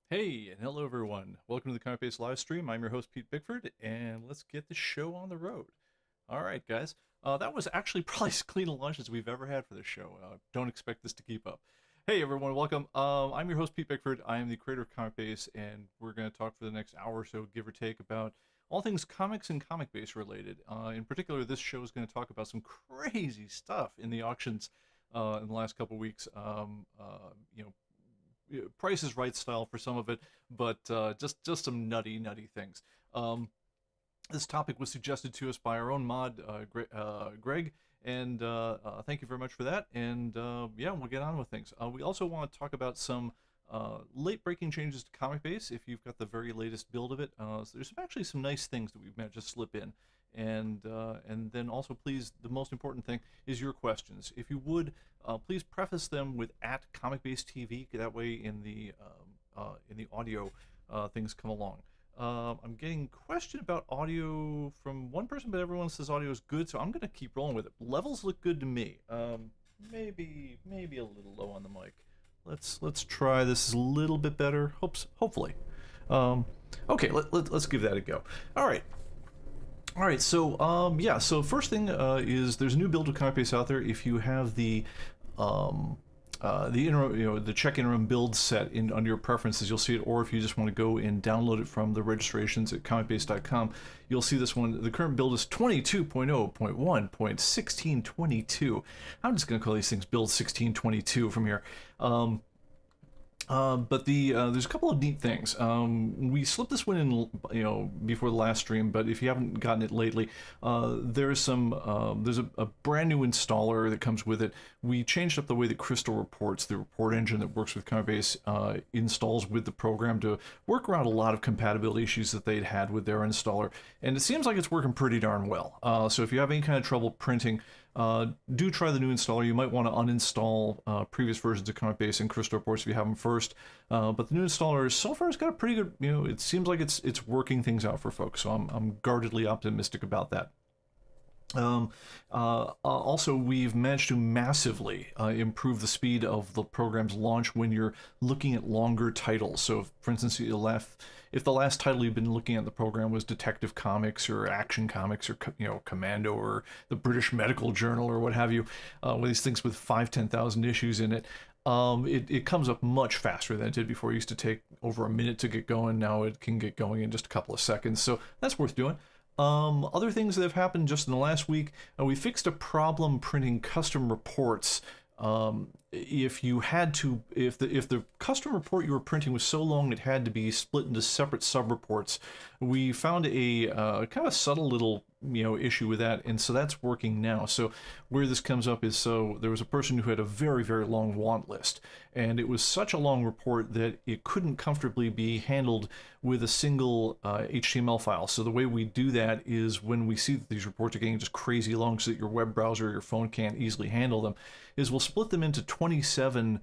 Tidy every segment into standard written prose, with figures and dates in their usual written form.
Hey, and hello everyone. Welcome to the ComicBase Livestream. I'm your host, Pete Bickford, and let's get the show on the road. All right, guys. That was actually probably as clean a launch as we've ever had for this show. Don't expect this to keep up. Hey everyone, welcome. I'm your host, Pete Bickford. I am the creator of ComicBase, and we're going to talk for the next hour or so, give or take, about all things comics and ComicBase related. In particular, this show is going to talk about some crazy stuff in the auctions in the last couple weeks. Price is Right style for some of it, but just some nutty things. This topic was suggested to us by our own mod, Greg, and thank you very much for that. And yeah, we'll get on with things. We also want to talk about some late-breaking changes to ComicBase. If you've got the very latest build of it, so there's actually some nice things that we've managed to slip in. And then also, please, the most important thing is your questions. If you would, please preface them with @ComicBase TV. That way, in the audio, things come along. I'm getting a question about audio from one person, but everyone says audio is good, so I'm going to keep rolling with it. Levels look good to me. Maybe a little low on the mic. Let's try this a little bit better. Hopefully. Okay, let's give that a go. All right, so yeah, so first thing is there's a new build of ComicBase out there. If you have the interim, the check interim build set under your preferences, you'll see it. Or if you just want to go and download it from the registrations at comicbase.com, you'll see this one. The current build is 22.0.1.1622. I'm just going to call these things build 1622 from here. But there's a couple of neat things. We slipped this one in, before the last stream. But if you haven't gotten it lately, there's a brand new installer that comes with it. We changed up the way that Crystal Reports, the report engine that works with ComicBase, installs with the program to work around a lot of compatibility issues that they'd had with their installer, and it seems like it's working pretty darn well. So if you have any kind of trouble printing, do try the new installer. You might want to uninstall previous versions of ComicBase and Crystal Reports if you have them first. But the new installer so far has got a pretty good, it seems like it's working things out for folks. So I'm guardedly optimistic about that. Also, we've managed to massively improve the speed of the program's launch when you're looking at longer titles. So, for instance, if the last title you've been looking at the program was Detective Comics or Action Comics or Commando or the British Medical Journal or what have you, with these things with 5,000-10,000 issues in it, it comes up much faster than it did before. It used to take over a minute to get going. Now it can get going in just a couple of seconds. So that's worth doing. Other things that have happened just in the last week, we fixed a problem printing custom reports. If the custom report you were printing was so long it had to be split into separate sub-reports, we found a kind of subtle little issue with that, and so that's working now. So where this comes up is, so there was a person who had a very long want list, and it was such a long report that it couldn't comfortably be handled with a single HTML file. So the way we do that is, when we see that these reports are getting just crazy long so that your web browser or your phone can't easily handle them, is we'll split them into 27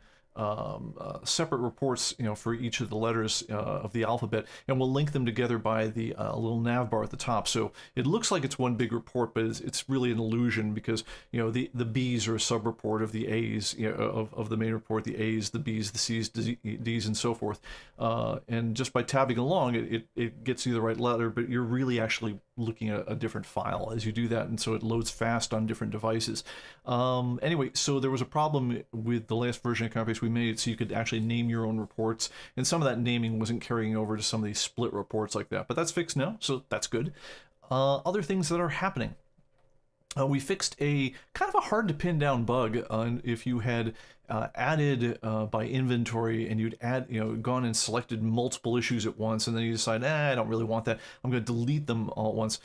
separate reports, for each of the letters of the alphabet, and we'll link them together by the little nav bar at the top. So it looks like it's one big report, but it's really an illusion, because the B's are a sub-report of the A's, of the main report, the A's, the B's, the C's, D's, and so forth. And just by tabbing along, it gets you the right letter, but you're really actually looking at a different file as you do that, and so it loads fast on different devices. Anyway, so there was a problem with the last version of ComicBase. We made it so you could actually name your own reports, and some of that naming wasn't carrying over to some of these split reports like that, but that's fixed now, so that's good. Other things that are happening. We fixed a kind of a hard to pin down bug. If you had added by inventory, and you'd gone and selected multiple issues at once, and then you decide, I don't really want that, I'm going to delete them all at once.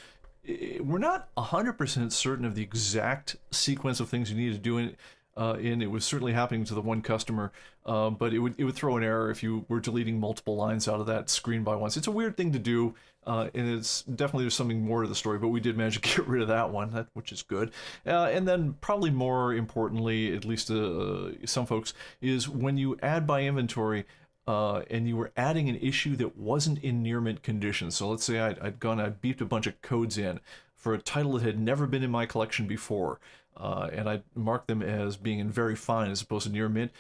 We're not 100% certain of the exact sequence of things you need to do. in. It was certainly happening to the one customer, but it would throw an error if you were deleting multiple lines out of that screen by once. It's a weird thing to do, and it's definitely, there's something more to the story, but we did manage to get rid of that one, which is good. And then probably more importantly, at least to some folks, is when you add by inventory, and you were adding an issue that wasn't in near mint condition. So let's say I'd beeped a bunch of codes in for a title that had never been in my collection before, and I marked them as being in very fine as opposed to near mint.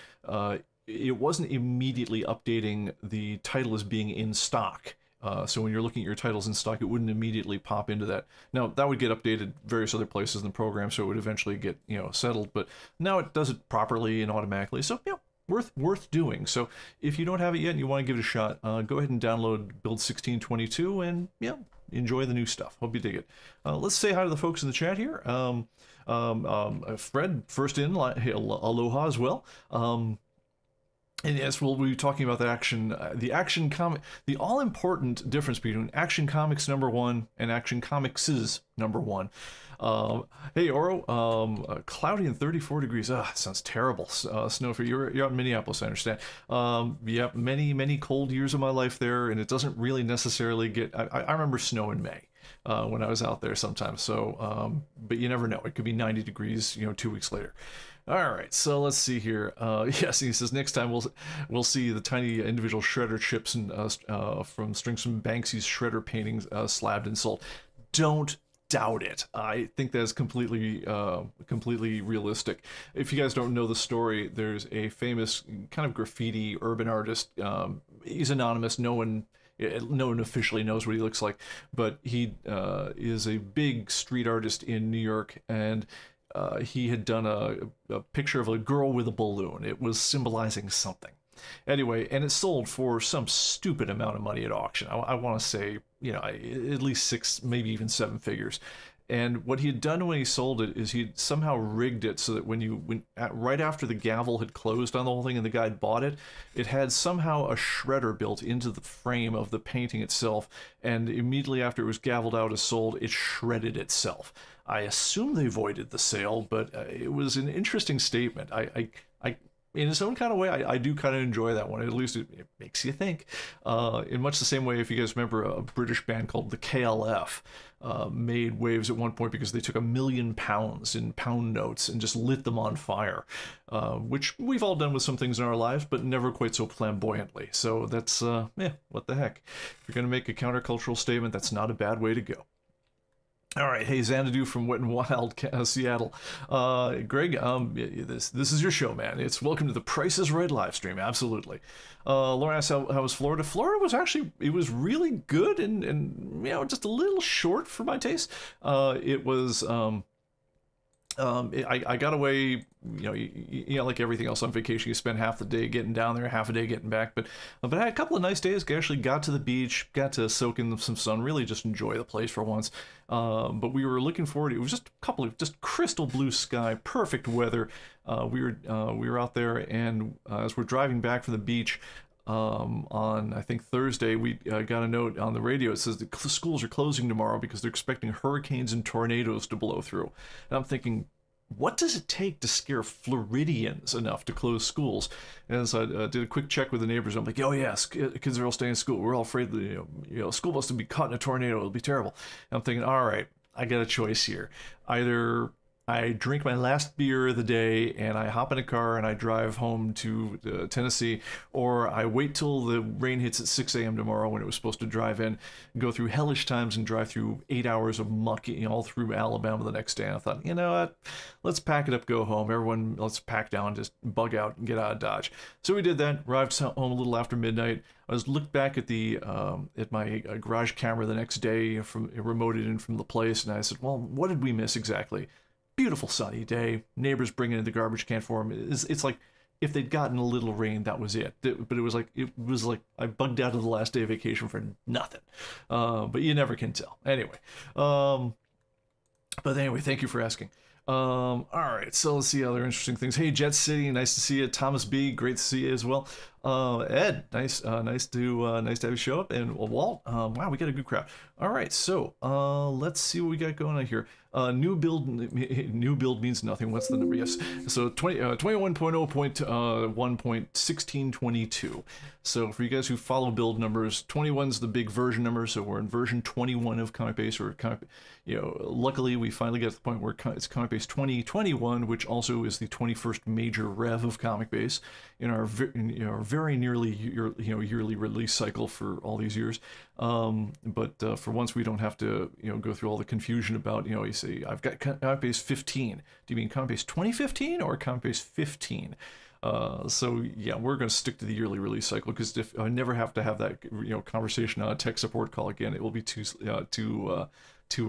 It wasn't immediately updating the title as being in stock. So when you're looking at your titles in stock, it wouldn't immediately pop into that. Now, that would get updated various other places in the program, so it would eventually get, settled. But now it does it properly and automatically. So, worth doing. So if you don't have it yet and you want to give it a shot, go ahead and download Build 1622 and, enjoy the new stuff. Hope you dig it. Let's say hi to the folks in the chat here. Fred, first in, aloha as well. And yes, we'll be talking about the action comic, the all-important difference between Action Comics #1 and Action Comics' #1. Hey, Oro, cloudy and 34 degrees. Sounds terrible. Snow for you. You're out in Minneapolis, I understand. Yeah, many cold years of my life there, and it doesn't really necessarily get... I remember snow in May. When I was out there sometimes, so but you never know, it could be 90 degrees 2 weeks later. All right, so let's see here. Yes, he says next time we'll see the tiny individual shredder chips and from strings from Banksy's shredder paintings slabbed and sold. Don't doubt it. I think that's completely realistic. If you guys don't know the story, there's a famous kind of graffiti urban artist. He's anonymous. No one officially knows what he looks like, but he is a big street artist in New York, and he had done a picture of a girl with a balloon. It was symbolizing something. Anyway, and it sold for some stupid amount of money at auction. I want to say, at least 6, maybe even 7 figures. And what he had done when he sold it is he somehow rigged it so that right after the gavel had closed on the whole thing and the guy had bought it, it had somehow a shredder built into the frame of the painting itself, and immediately after it was gavelled out as sold, it shredded itself. I assume they voided the sale, but it was an interesting statement. I in its own kind of way, I do kind of enjoy that one. At least it makes you think. In much the same way, if you guys remember, a British band called the KLF made waves at one point because they took £1 million in pound notes and just lit them on fire, which we've all done with some things in our lives, but never quite so flamboyantly. So that's, what the heck. If you're going to make a countercultural statement, that's not a bad way to go. All right, hey, Xanadu from Wet and Wild, Seattle. Greg, this is your show, man. It's welcome to the Price is Right live stream, absolutely. Laura asks, how was Florida? Florida was actually, it was really good and just a little short for my taste. It was, I got away, like everything else on vacation, you spend half the day getting down there, half a day getting back, but I had a couple of nice days. Actually got to the beach, got to soak in some sun, really just enjoy the place for once. But we were looking forward to, it was just a couple of just crystal blue sky, perfect weather. We were out there, and as we're driving back from the beach, on I think Thursday, we got a note on the radio. It says the schools are closing tomorrow because they're expecting hurricanes and tornadoes to blow through. And I'm thinking, what does it take to scare Floridians enough to close schools? And so I did a quick check with the neighbors. I'm like, oh yes, kids are all staying in school. We're all afraid that school bus will be caught in a tornado. It'll be terrible. And I'm thinking, all right, I got a choice here. Either I drink my last beer of the day and I hop in a car and I drive home to Tennessee, or I wait till the rain hits at 6 a.m. tomorrow when it was supposed to drive in, go through hellish times and drive through 8 hours of muck all through Alabama the next day. And I thought, you know what, let's pack it up, go home. Everyone, let's pack down, just bug out and get out of Dodge. So we did that, arrived home a little after midnight. I looked back at at my garage camera the next day, remoted in from the place, and I said, well, what did we miss exactly? Beautiful sunny day, neighbors bringing in the garbage can for them. It's like if they'd gotten a little rain, that was it. But it was like I bugged out of the last day of vacation for nothing. But you never can tell. Anyway, thank you for asking. All right, so let's see other interesting things. Hey, Jet City, nice to see you. Thomas B, great to see you as well. Ed, nice to have you show up, and Walt. Wow, we got a good crowd. All right, so let's see what we got going on here. New build means nothing. What's the number? Yes, so 21.0.1.1622. So for you guys who follow build numbers, 21's the big version number. So we're in version 21 of ComicBase, or luckily we finally got to the point where it's ComicBase 2021, which also is the 21st major rev of ComicBase in our very nearly yearly release cycle for all these years. But for once we don't have to go through all the confusion about you say I've got ComicBase 15. Do you mean ComicBase 2015 or ComicBase 15? So yeah, we're going to stick to the yearly release cycle, because if I never have to have that conversation on a tech support call again, it will be too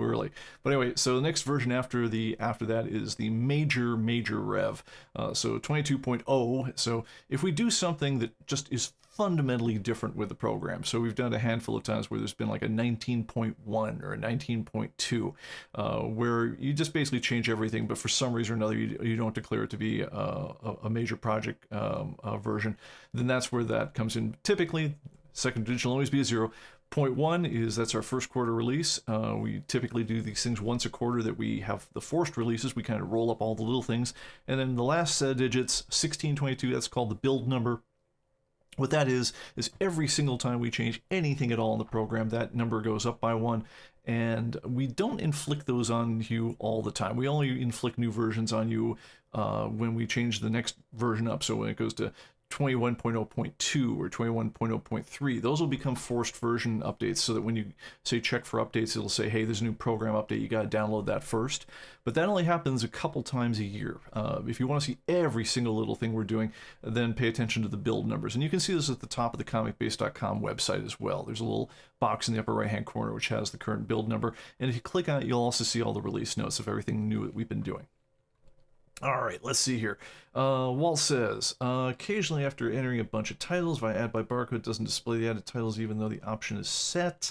early. But anyway, so the next version after that is the major rev. So 22.0. So if we do something that just is fundamentally different with the program, so we've done a handful of times where there's been like a 19.1 or a 19.2, where you just basically change everything, but for some reason or another you don't declare it to be a major project version, then that's where that comes in. Typically, second digit will always be a 0. 0.1 is that's our first quarter release. We typically do these things once a quarter, that we have the forced releases. We kind of roll up all the little things, and then the last set of digits, 1622, that's called the build number. What that is every single time we change anything at all in the program, that number goes up by 1, and we don't inflict those on you all the time. We only inflict new versions on you when we change the next version up. So when it goes to 21.0.2 or 21.0.3, those will become forced version updates, so that when you say check for updates, it'll say, hey, there's a new program update, you got to download that first. But that only happens a couple times a year. If you want to see every single little thing we're doing, then pay attention to the build numbers. And you can see this at the top of the comicbase.com website as well. There's a little box in the upper right hand corner which has the current build number, and if you click on it, you'll also see all the release notes of everything new that we've been doing. All right, let's see here. Walt says, occasionally after entering a bunch of titles, if I add by barcode, it doesn't display the added titles even though the option is set.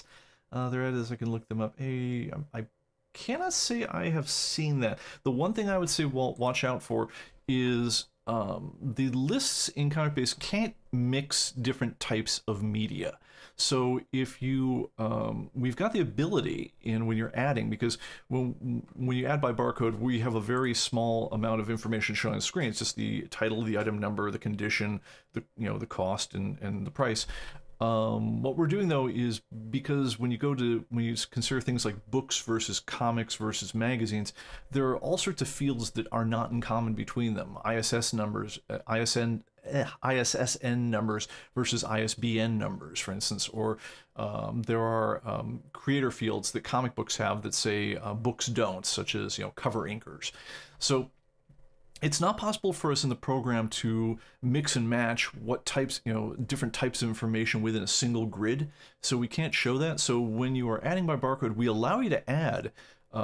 There it is, I can look them up. Hey, I cannot say I have seen that. The one thing I would say, Walt, watch out for is the lists in ComicBase can't mix different types of media. So if you, we've got the ability in when you're adding, because when you add by barcode, we have a very small amount of information shown on the screen. It's just the title, the item number, the condition, the cost, and the price. What we're doing though is, because when you consider things like books versus comics versus magazines, there are all sorts of fields that are not in common between them. ISSN numbers versus ISBN numbers, for instance, or there are creator fields that comic books have that say books don't, such as cover inkers. So it's not possible for us in the program to mix and match what types, different types of information within a single grid. So we can't show that. So when you are adding by barcode, we allow you to add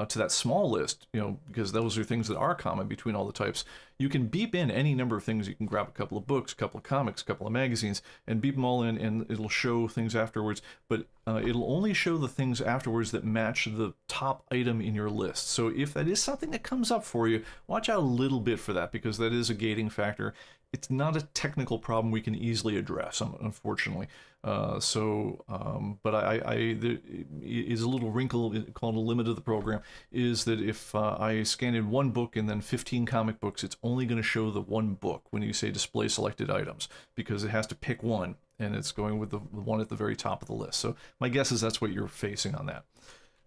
to that small list, because those are things that are common between all the types. You can beep in any number of things. You can grab a couple of books, a couple of comics, a couple of magazines, and beep them all in, and it'll show things afterwards. But it'll only show the things afterwards that match the top item in your list. So if that is something that comes up for you, watch out a little bit for that, because that is a gating factor. It's not a technical problem we can easily address, unfortunately. But there is a little wrinkle called a limit of the program, is that if I scan in one book and then 15 comic books, it's only going to show the one book when you say display selected items, because it has to pick one, and it's going with the one at the very top of the list. So my guess is that's what you're facing on that.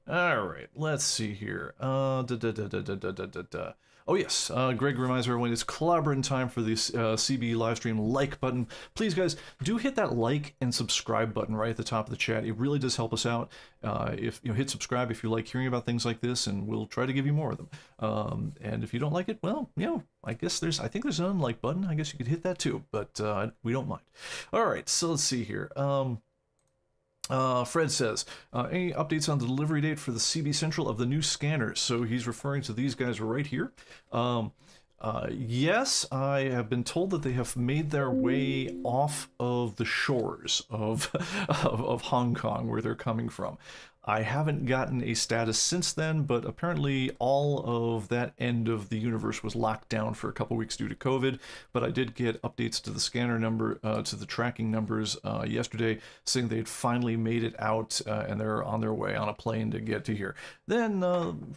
All right, let's see here. Oh yes, Greg reminds everyone it's collaborating time for this CB Livestream like button. Please guys, do hit that like and subscribe button right at the top of the chat. It really does help us out. If hit subscribe if you like hearing about things like this, and we'll try to give you more of them. And if you don't like it, well, I think there's an unlike button. I guess you could hit that too, but we don't mind. All right, so let's see here. Fred says, any updates on the delivery date for the CB Central of the new scanners? So he's referring to these guys right here. Yes, I have been told that they have made their way off of the shores of Hong Kong, where they're coming from. I haven't gotten a status since then, but apparently all of that end of the universe was locked down for a couple weeks due to COVID. But I did get updates to the scanner number, to the tracking numbers yesterday, saying they'd finally made it out and they're on their way on a plane to get to here. Then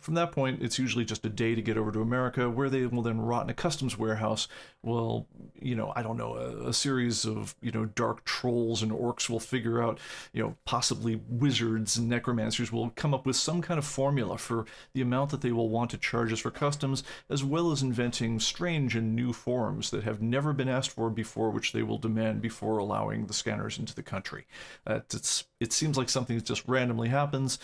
from that point, it's usually just a day to get over to America, where they will then rot in a customs warehouse. Well, you know, I don't know, a series of, you know, dark trolls and orcs will figure out, you know, possibly wizards and necromancers will come up with some kind of formula for the amount that they will want to charge us for customs, as well as inventing strange and new forms that have never been asked for before, which they will demand before allowing the scanners into the country. It seems like something that just randomly happens.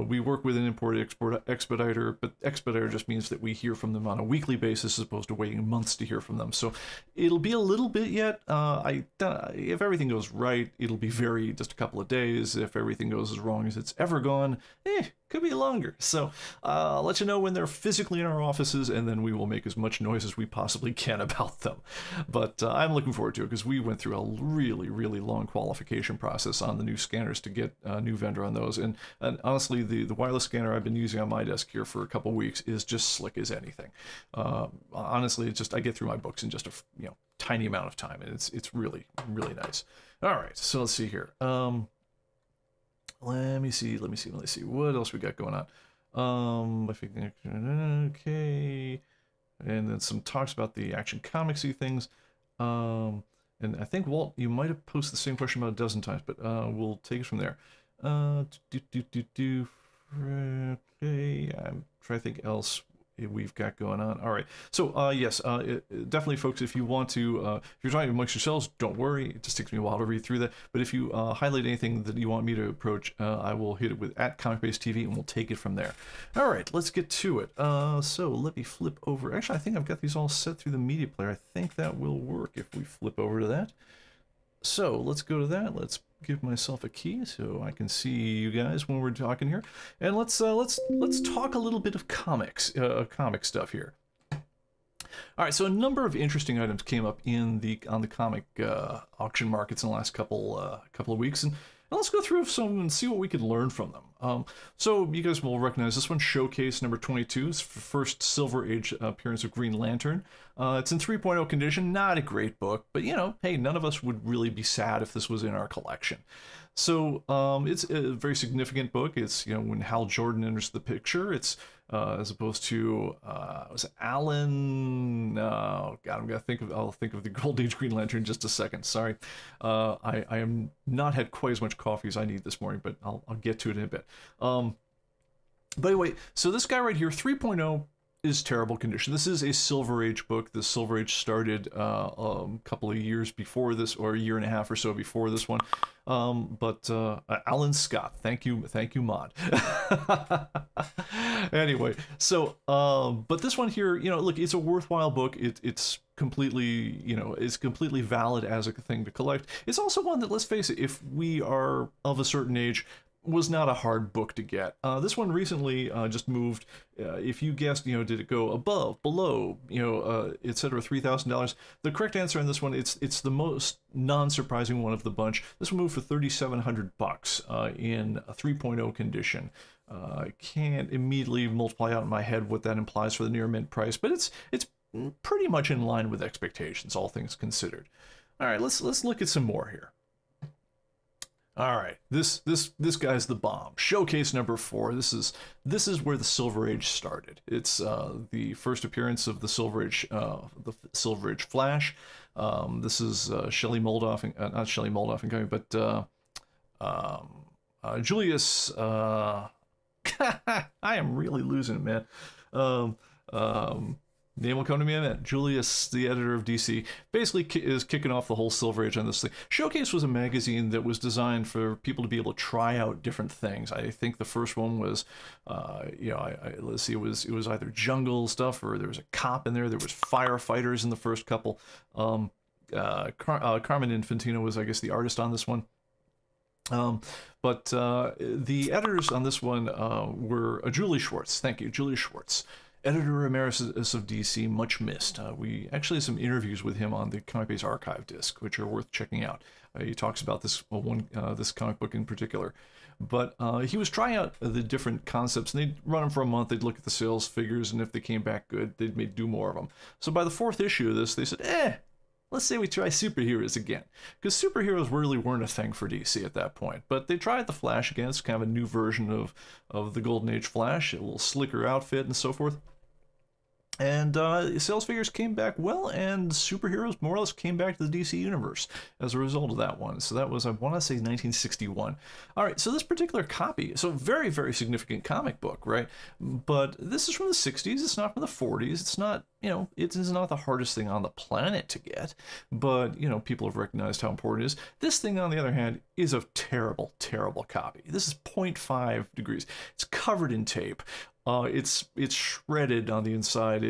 We work with an import-export expediter, but expediter just means that we hear from them on a weekly basis as opposed to waiting months to hear from them. So it'll be a little bit yet. If everything goes right, it'll be just a couple of days. If everything goes as wrong as it's ever gone, could be longer. So I'll let you know when they're physically in our offices, and then we will make as much noise as we possibly can about them. But I'm looking forward to it, because we went through a really, really long qualification process on the new scanners to get a new vendor on those. And honestly, the wireless scanner I've been using on my desk here for a couple weeks is just slick as anything. Honestly, it's just, I get through my books in just a tiny amount of time, and it's really, really nice. All right, so let's see here. Let me see. What else we got going on? I think, okay. And then some talks about the Action Comicsy things. And I think, Walt, you might have posted the same question about a dozen times, but we'll take it from there. Okay, I'm trying to think else we've got going on. All right, so yes, definitely, folks, if you want to, if you're talking amongst yourselves, don't worry, it just takes me a while to read through that. But if you highlight anything that you want me to approach, I will hit it with @ComicBase TV, and we'll take it from there. All right, let's get to it. So let me flip over. Actually, I think I've got these all set through the media player. I think that will work if we flip over to that. So let's go to that. Let's give myself a key so I can see you guys when we're talking here, and let's talk a little bit of comic stuff here. All right, so a number of interesting items came up on the comic auction markets in the last couple of weeks, and let's go through some and see what we could learn from them. So you guys will recognize this one, Showcase number 22. It's the first Silver Age appearance of Green Lantern. It's in 3.0 condition, not a great book, but hey, none of us would really be sad if this was in our collection. So it's a very significant book. It's when Hal Jordan enters the picture. It's as opposed to was it Alan? Oh God, I'll think of the Gold Age Green Lantern in just a second. Sorry, I am not had quite as much coffee as I need this morning, but I'll get to it in a bit. But anyway, so this guy right here, 3.0. is terrible condition. This is a Silver Age book. The Silver Age started a couple of years before this, or a year and a half or so before this one. But Alan Scott, thank you, Mod. Anyway, so but this one here, look, it's a worthwhile book. It's completely, it's completely valid as a thing to collect. It's also one that, let's face it, if we are of a certain age, was not a hard book to get. This one recently just moved. If you guessed, did it go above, below, etc., $3,000? The correct answer on this one, it's the most non-surprising one of the bunch. This one moved for $3,700 in a 3.0 condition. I can't immediately multiply out in my head what that implies for the near mint price, but it's pretty much in line with expectations, all things considered. All right, let's look at some more here. All right, this guy's the bomb. Showcase number 4. This is where the Silver Age started. It's the first appearance of the Silver Age Flash. This is Shelley Moldoff, not Shelley Moldoff and company, but Julius. I am really losing it, man. Name will come to me in a minute. Julius, the editor of DC, basically is kicking off the whole Silver Age on this thing. Showcase was a magazine that was designed for people to be able to try out different things. I think the first one was, let's see, it was either jungle stuff, or there was a cop in there. There was firefighters in the first couple. Carmen Infantino was, I guess, the artist on this one. But the editors on this one were Julie Schwartz. Thank you, Julie Schwartz. Editor Emeritus of DC, much missed. We actually have some interviews with him on the ComicBase archive disc, which are worth checking out. He talks about this comic book in particular. But he was trying out the different concepts, and they'd run them for a month. They'd look at the sales figures, and if they came back good, they'd do more of them. So by the 4th issue of this, they said, let's say we try superheroes again. Because superheroes really weren't a thing for DC at that point. But they tried the Flash again. It's kind of a new version of the Golden Age Flash, a little slicker outfit and so forth. And sales figures came back well, and superheroes more or less came back to the DC universe as a result of that one. So that was, I want to say, 1961. All right, so this particular copy, so very, very significant comic book, right? But this is from the 60s. It's not from the 40s. It's not, it is not the hardest thing on the planet to get. But, people have recognized how important it is. This thing, on the other hand, is a terrible, terrible copy. This is 0.5 degrees. It's covered in tape. It's shredded on the inside.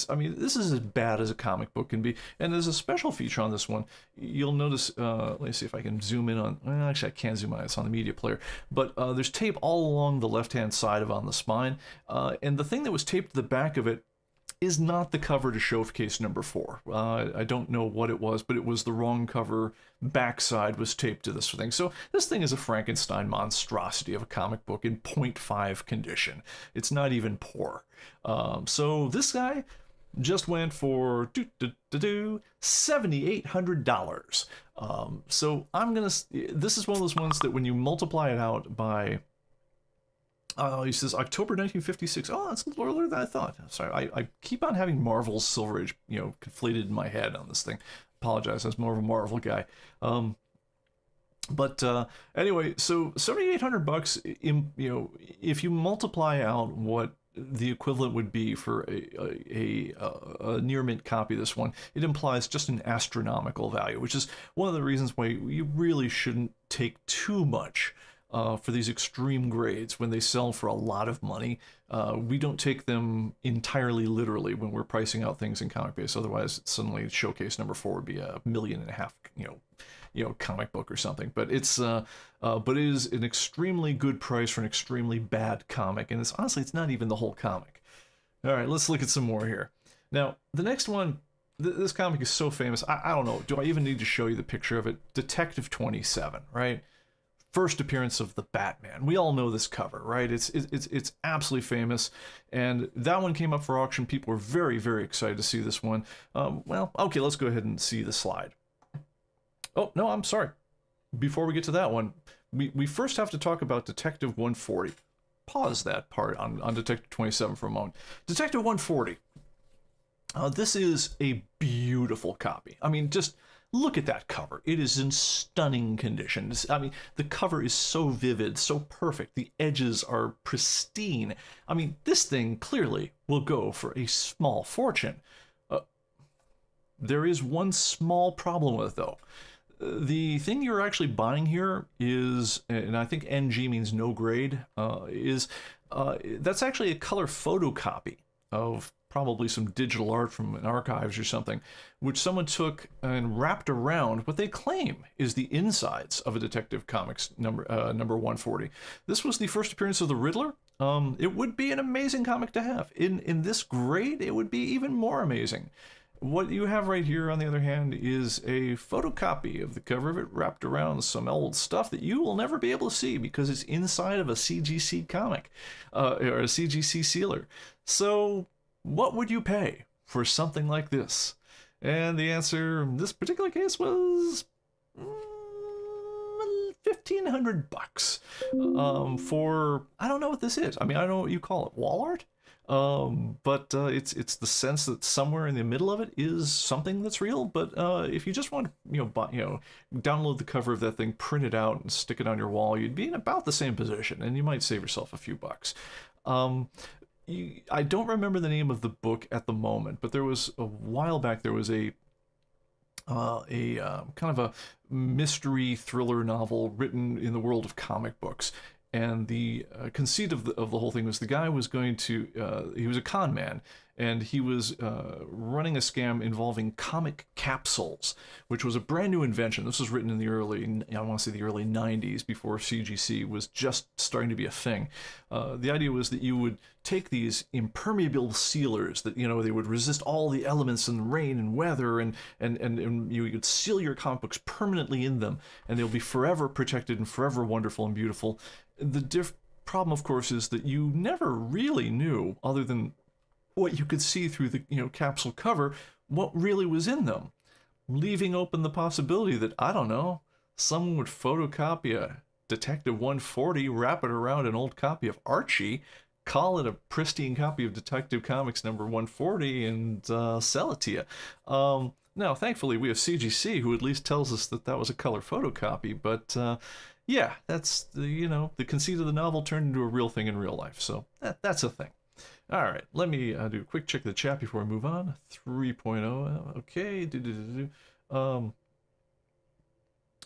I mean, this is as bad as a comic book can be. And there's a special feature on this one. You'll notice, let me see if I can zoom in on, well, actually I can't zoom on, it's on the media player. But there's tape all along the left-hand side on the spine. And the thing that was taped to the back of it is not the cover to showcase number 4. I don't know what it was, but it was the wrong cover. Backside was taped to this thing. So this thing is a Frankenstein monstrosity of a comic book in 0.5 condition. It's not even poor. So this guy just went for $7,800. So this is one of those ones that when you multiply it out by, he says October 1956. Oh, that's a little earlier than I thought. Sorry, I keep on having Marvel's Silver Age, conflated in my head on this thing. Apologize, I was more of a Marvel guy. But anyway, so $7,800. If you multiply out what the equivalent would be for a near mint copy of this one, it implies just an astronomical value, which is one of the reasons why you really shouldn't take too much for these extreme grades when they sell for a lot of money. We don't take them entirely literally when we're pricing out things in ComicBase. Otherwise, suddenly showcase number 4 would be $1.5 million, comic book or something. But it is an extremely good price for an extremely bad comic, and honestly, it's not even the whole comic. All right, let's look at some more here. Now, the next one. This comic is so famous. I don't know. Do I even need to show you the picture of it? Detective 27, right? First appearance of the Batman. We all know this cover, right? It's absolutely famous, and that one came up for auction. People were very, very excited to see this one. Well, okay, let's go ahead and see the slide. Oh, no, I'm sorry. Before we get to that one, we first have to talk about Detective 140. Pause that part on Detective 27 for a moment. Detective 140. This is a beautiful copy. I mean, just look at that cover. It is in stunning condition. I mean, the cover is so vivid, so perfect. The edges are pristine. I mean, this thing clearly will go for a small fortune. There is one small problem with it, though. The thing you're actually buying here is, and I think NG means no grade, that's actually a color photocopy of probably some digital art from an archives or something, which someone took and wrapped around what they claim is the insides of a Detective Comics number 140. This was the first appearance of the Riddler. It would be an amazing comic to have. In this grade, it would be even more amazing. What you have right here, on the other hand, is a photocopy of the cover of it wrapped around some old stuff that you will never be able to see because it's inside of a CGC comic, or a CGC sealer. So what would you pay for something like this? And the answer in this particular case was $1,500 for, I don't know what this is. I mean, I don't know what you call it, wall art? But it's the sense that somewhere in the middle of it is something that's real. But if you just want to download the cover of that thing, print it out, and stick it on your wall, you'd be in about the same position, and you might save yourself a few bucks. I don't remember the name of the book at the moment, but there was a while back. There was a kind of a mystery thriller novel written in the world of comic books. And the conceit of the whole thing was the guy was going to, he was a con man, and he was running a scam involving comic capsules, which was a brand new invention. This was written in the early, I want to say the early 90s, before CGC was just starting to be a thing. The idea was that you would take these impermeable sealers that, they would resist all the elements and rain and weather, and you would seal your comic books permanently in them, and they'll be forever protected and forever wonderful and beautiful. The problem, of course, is that you never really knew, other than what you could see through the capsule cover, what really was in them, leaving open the possibility that, I don't know, someone would photocopy a Detective 140, wrap it around an old copy of Archie, call it a pristine copy of Detective Comics number 140, and sell it to you. Now, thankfully, we have CGC, who at least tells us that that was a color photocopy, but yeah, that's the conceit of the novel turned into a real thing in real life, so that's a thing. All right, let me do a quick check of the chat before I move on. 3.0, okay.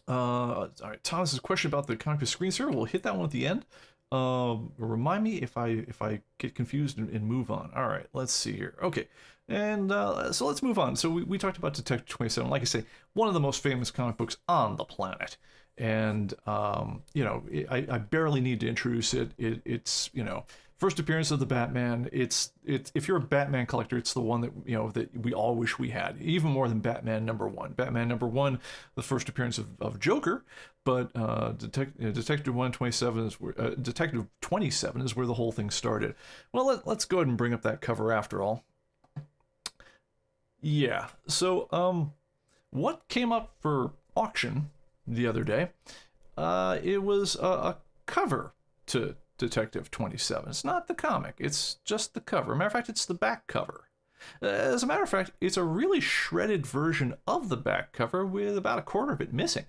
All right, Thomas's question about the ComicBase screensaver, we'll hit that one at the end. Remind me if I get confused and move on. All right, let's see here. Okay, and so let's move on. So we talked about Detective 27. Like I say, one of the most famous comic books on the planet. And I barely need to introduce it. It's first appearance of the Batman. It's if you're a Batman collector, it's the one that that we all wish we had, even more than Batman #1. Batman #1, the first appearance of Joker, but Detective 127 is where Detective 27 is where the whole thing started. Well, let's go ahead and bring up that cover after all. Yeah. So what came up for auction the other day? It was a cover to Detective 27. It's not the comic, it's just the cover. Matter of fact, it's the back cover. As a matter of fact, it's a really shredded version of the back cover with about a quarter of it missing.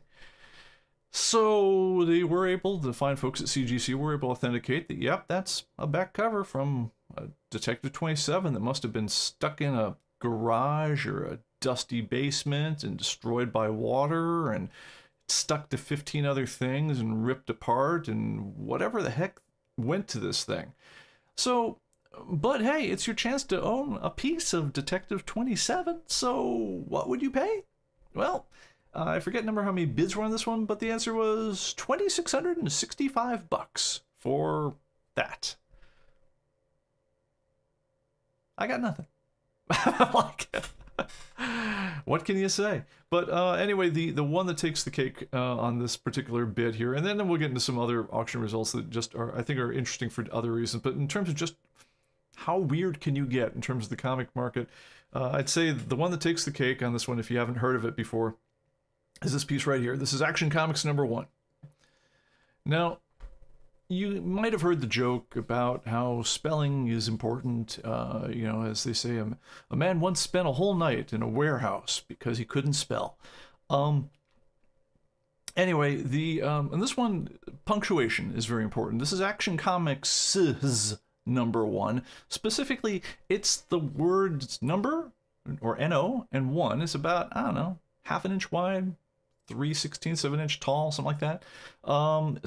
So they were able, the fine folks at CGC were able to authenticate that, yep, that's a back cover from Detective 27 that must have been stuck in a garage or a dusty basement and destroyed by water and stuck to 15 other things and ripped apart and whatever the heck went to this thing. So, but hey, it's your chance to own a piece of Detective 27, so what would you pay? Well, I forget number how many bids were on this one, but the answer was $2,665 for that. I got nothing. What can you say? But anyway, the one that takes the cake on this particular bid here, and then we'll get into some other auction results that just I think are interesting for other reasons. But in terms of just how weird can you get in terms of the comic market, I'd say the one that takes the cake on this one, if you haven't heard of it before, is this piece right here. This is Action Comics #1. Now, you might have heard the joke about how spelling is important. As they say, a man once spent a whole night in a warehouse because he couldn't spell. Anyway, and this one, punctuation is very important. This is Action Comics #1. Specifically, it's the words number, or NO, and 1 is about, I don't know, half an inch wide, 3/16 of an inch tall, something like that.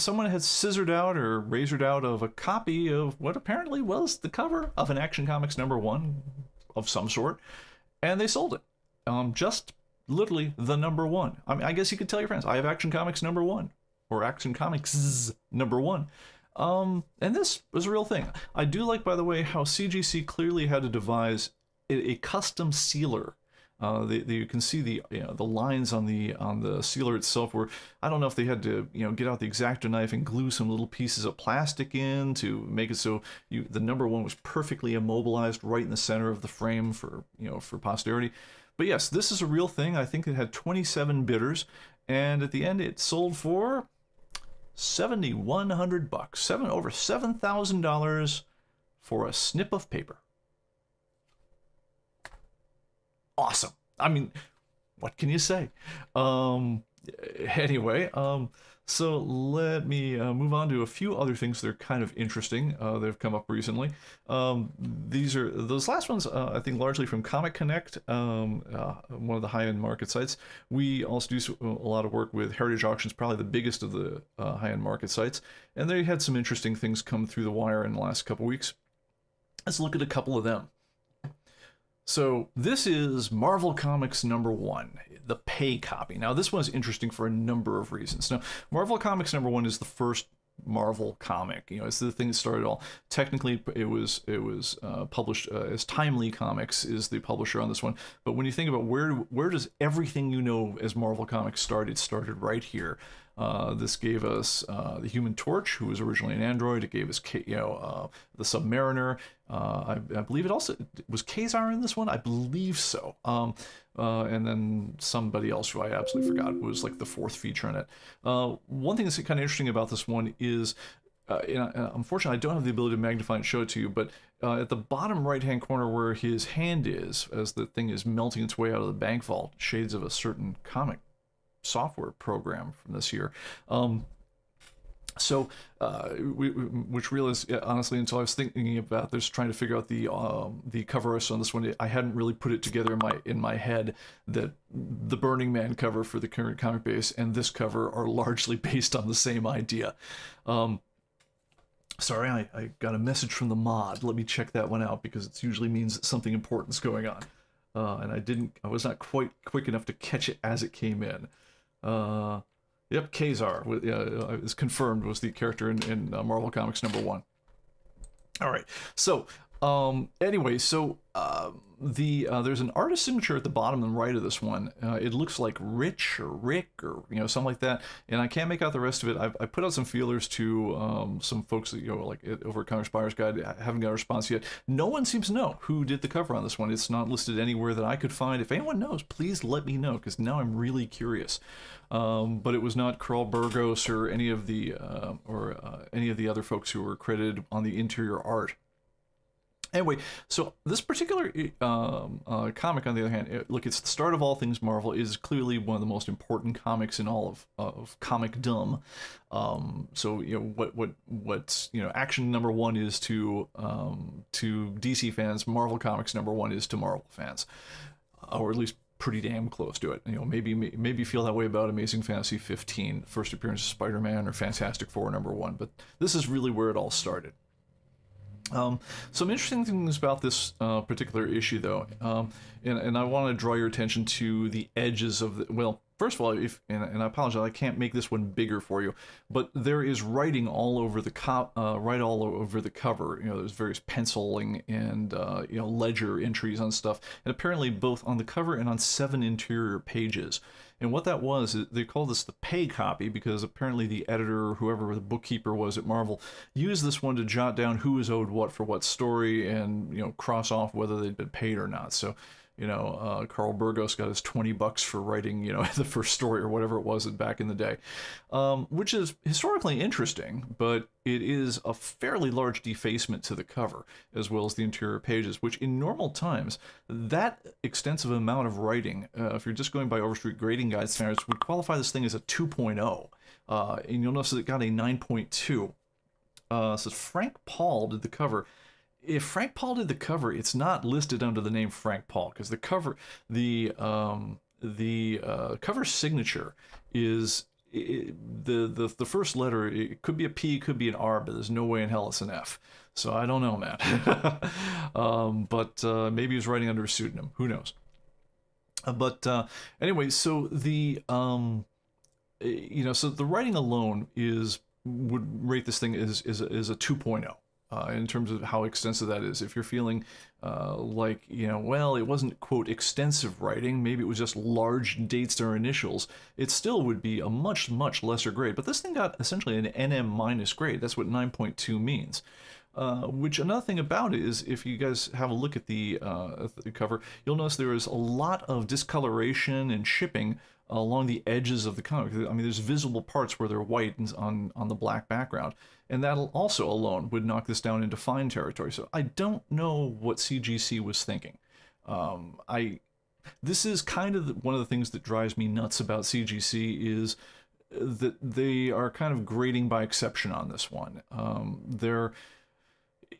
Someone had scissored out or razored out of a copy of what apparently was the cover of an Action Comics #1 of some sort, and they sold it. Just literally the #1. I mean, I guess you could tell your friends, I have Action Comics #1, or Action Comics #1. And this was a real thing. I do like, by the way, how CGC clearly had to devise a custom sealer. You can see the lines on the sealer itself, where I don't know if they had to get out the X-Acto knife and glue some little pieces of plastic in to make it so the #1 was perfectly immobilized right in the center of the frame for posterity. But yes, this is a real thing. I think it had 27 bidders, and at the end it sold for $7,100, over $7,000 for a snip of paper. Awesome. I mean, what can you say? Anyway, so let me move on to a few other things that are kind of interesting that have come up recently. Those last ones, I think, largely from Comic Connect, one of the high-end market sites. We also do a lot of work with Heritage Auctions, probably the biggest of the high-end market sites, and they had some interesting things come through the wire in the last couple weeks. Let's look at a couple of them. So this is Marvel Comics #1, the pay copy. Now this one's interesting for a number of reasons. Now, Marvel Comics #1 is the first Marvel comic. You know, it's the thing that started it all. Technically, it was published as Timely Comics is the publisher on this one. But when you think about where does everything you know as Marvel Comics start, it started right here. This gave us the Human Torch, who was originally an android. It gave us, the Submariner. I believe it also was Kazar in this one. I believe so. And then somebody else who I absolutely forgot was like the fourth feature in it. One thing that's kind of interesting about this one is, unfortunately, I don't have the ability to magnify and show it to you, but at the bottom right-hand corner where his hand is, as the thing is melting its way out of the bank vault, shades of a certain comic software program from this year. Which realized, honestly, until I was thinking about this, trying to figure out the cover art on this one, I hadn't really put it together in my head that the Burning Man cover for the current ComicBase and this cover are largely based on the same idea. Sorry, I got a message from the mod. Let me check that one out because it usually means something important's going on. And I was not quite quick enough to catch it as it came in. Yep, Kazar is confirmed, was the character in Marvel Comics #1. All right, so anyway, so there's an artist signature at the bottom and right of this one. It looks like Rich or Rick or something like that, and I can't make out the rest of it. I put out some feelers to some folks that like over at Comics Buyer's Guide. I haven't got a response yet. No one seems to know who did the cover on this one. It's not listed anywhere that I could find. If anyone knows, please let me know because now I'm really curious. But it was not Carl Burgos or any of the other folks who were credited on the interior art. Anyway, so this particular comic, on the other hand, look, it's the start of all things Marvel. It is clearly one of the most important comics in all of comicdom. So what's action #1 is to DC fans, Marvel Comics #1 is to Marvel fans, or at least pretty damn close to it. Maybe feel that way about Amazing Fantasy 15, first appearance of Spider-Man, or Fantastic Four #1, but this is really where it all started. Some interesting things about this particular issue, though, and I want to draw your attention to the edges of the. Well, first of all, and I apologize, I can't make this one bigger for you, but there is writing all over the all over the cover. There's various penciling and ledger entries on stuff, and apparently both on the cover and on 7 interior pages. And what that was, they called this the pay copy because apparently the editor or whoever the bookkeeper was at Marvel used this one to jot down who was owed what for what story and, cross off whether they'd been paid or not. So, Carl Burgos got his $20 for writing, the first story or whatever it was back in the day, which is historically interesting, but it is a fairly large defacement to the cover, as well as the interior pages, which in normal times, that extensive amount of writing, if you're just going by Overstreet grading guide standards, would qualify this thing as a 2.0, and you'll notice that it got a 9.2. So Frank Paul did the cover. If Frank Paul did the cover, it's not listed under the name Frank Paul because the cover signature is the first letter. It could be a P, it could be an R, but there's no way in hell it's an F. So I don't know, man. But maybe he was writing under a pseudonym. Who knows? Anyway, so the so the writing alone would rate this thing as a 2.0. In terms of how extensive that is. If you're feeling well, it wasn't, quote, extensive writing, maybe it was just large dates or initials, it still would be a much, much lesser grade. But this thing got essentially an NM- grade. That's what 9.2 means. Which another thing about it is, if you guys have a look at the cover, you'll notice there is a lot of discoloration and shipping along the edges of the comic. I mean, there's visible parts where they're white on the black background. And that also alone would knock this down into fine territory. So I don't know what CGC was thinking. This is kind of one of the things that drives me nuts about CGC is that they are kind of grading by exception on this one.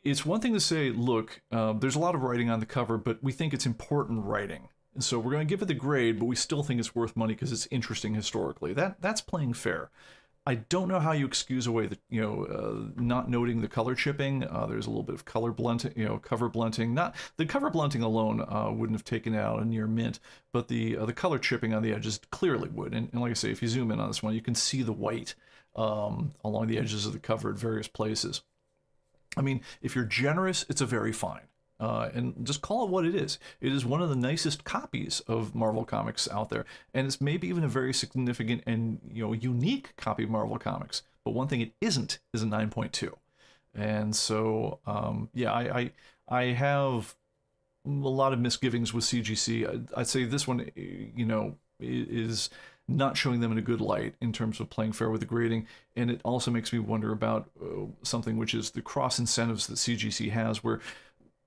It's one thing to say, look, there's a lot of writing on the cover, but we think it's important writing. And so we're going to give it the grade, but we still think it's worth money because it's interesting historically. That's playing fair. I don't know how you excuse away the, not noting the color chipping. There's a little bit of color blunting, cover blunting. Not the cover blunting alone wouldn't have taken it out a near mint, but the color chipping on the edges clearly would. And like I say, if you zoom in on this one, you can see the white along the edges of the cover at various places. I mean, if you're generous, it's a very fine. And just call it what it is. It is one of the nicest copies of Marvel Comics out there, and it's maybe even a very significant and unique copy of Marvel Comics. But one thing it isn't is a 9.2, and so yeah, I have a lot of misgivings with CGC. I'd say this one, is not showing them in a good light in terms of playing fair with the grading, and it also makes me wonder about something, which is the cross incentives that CGC has, where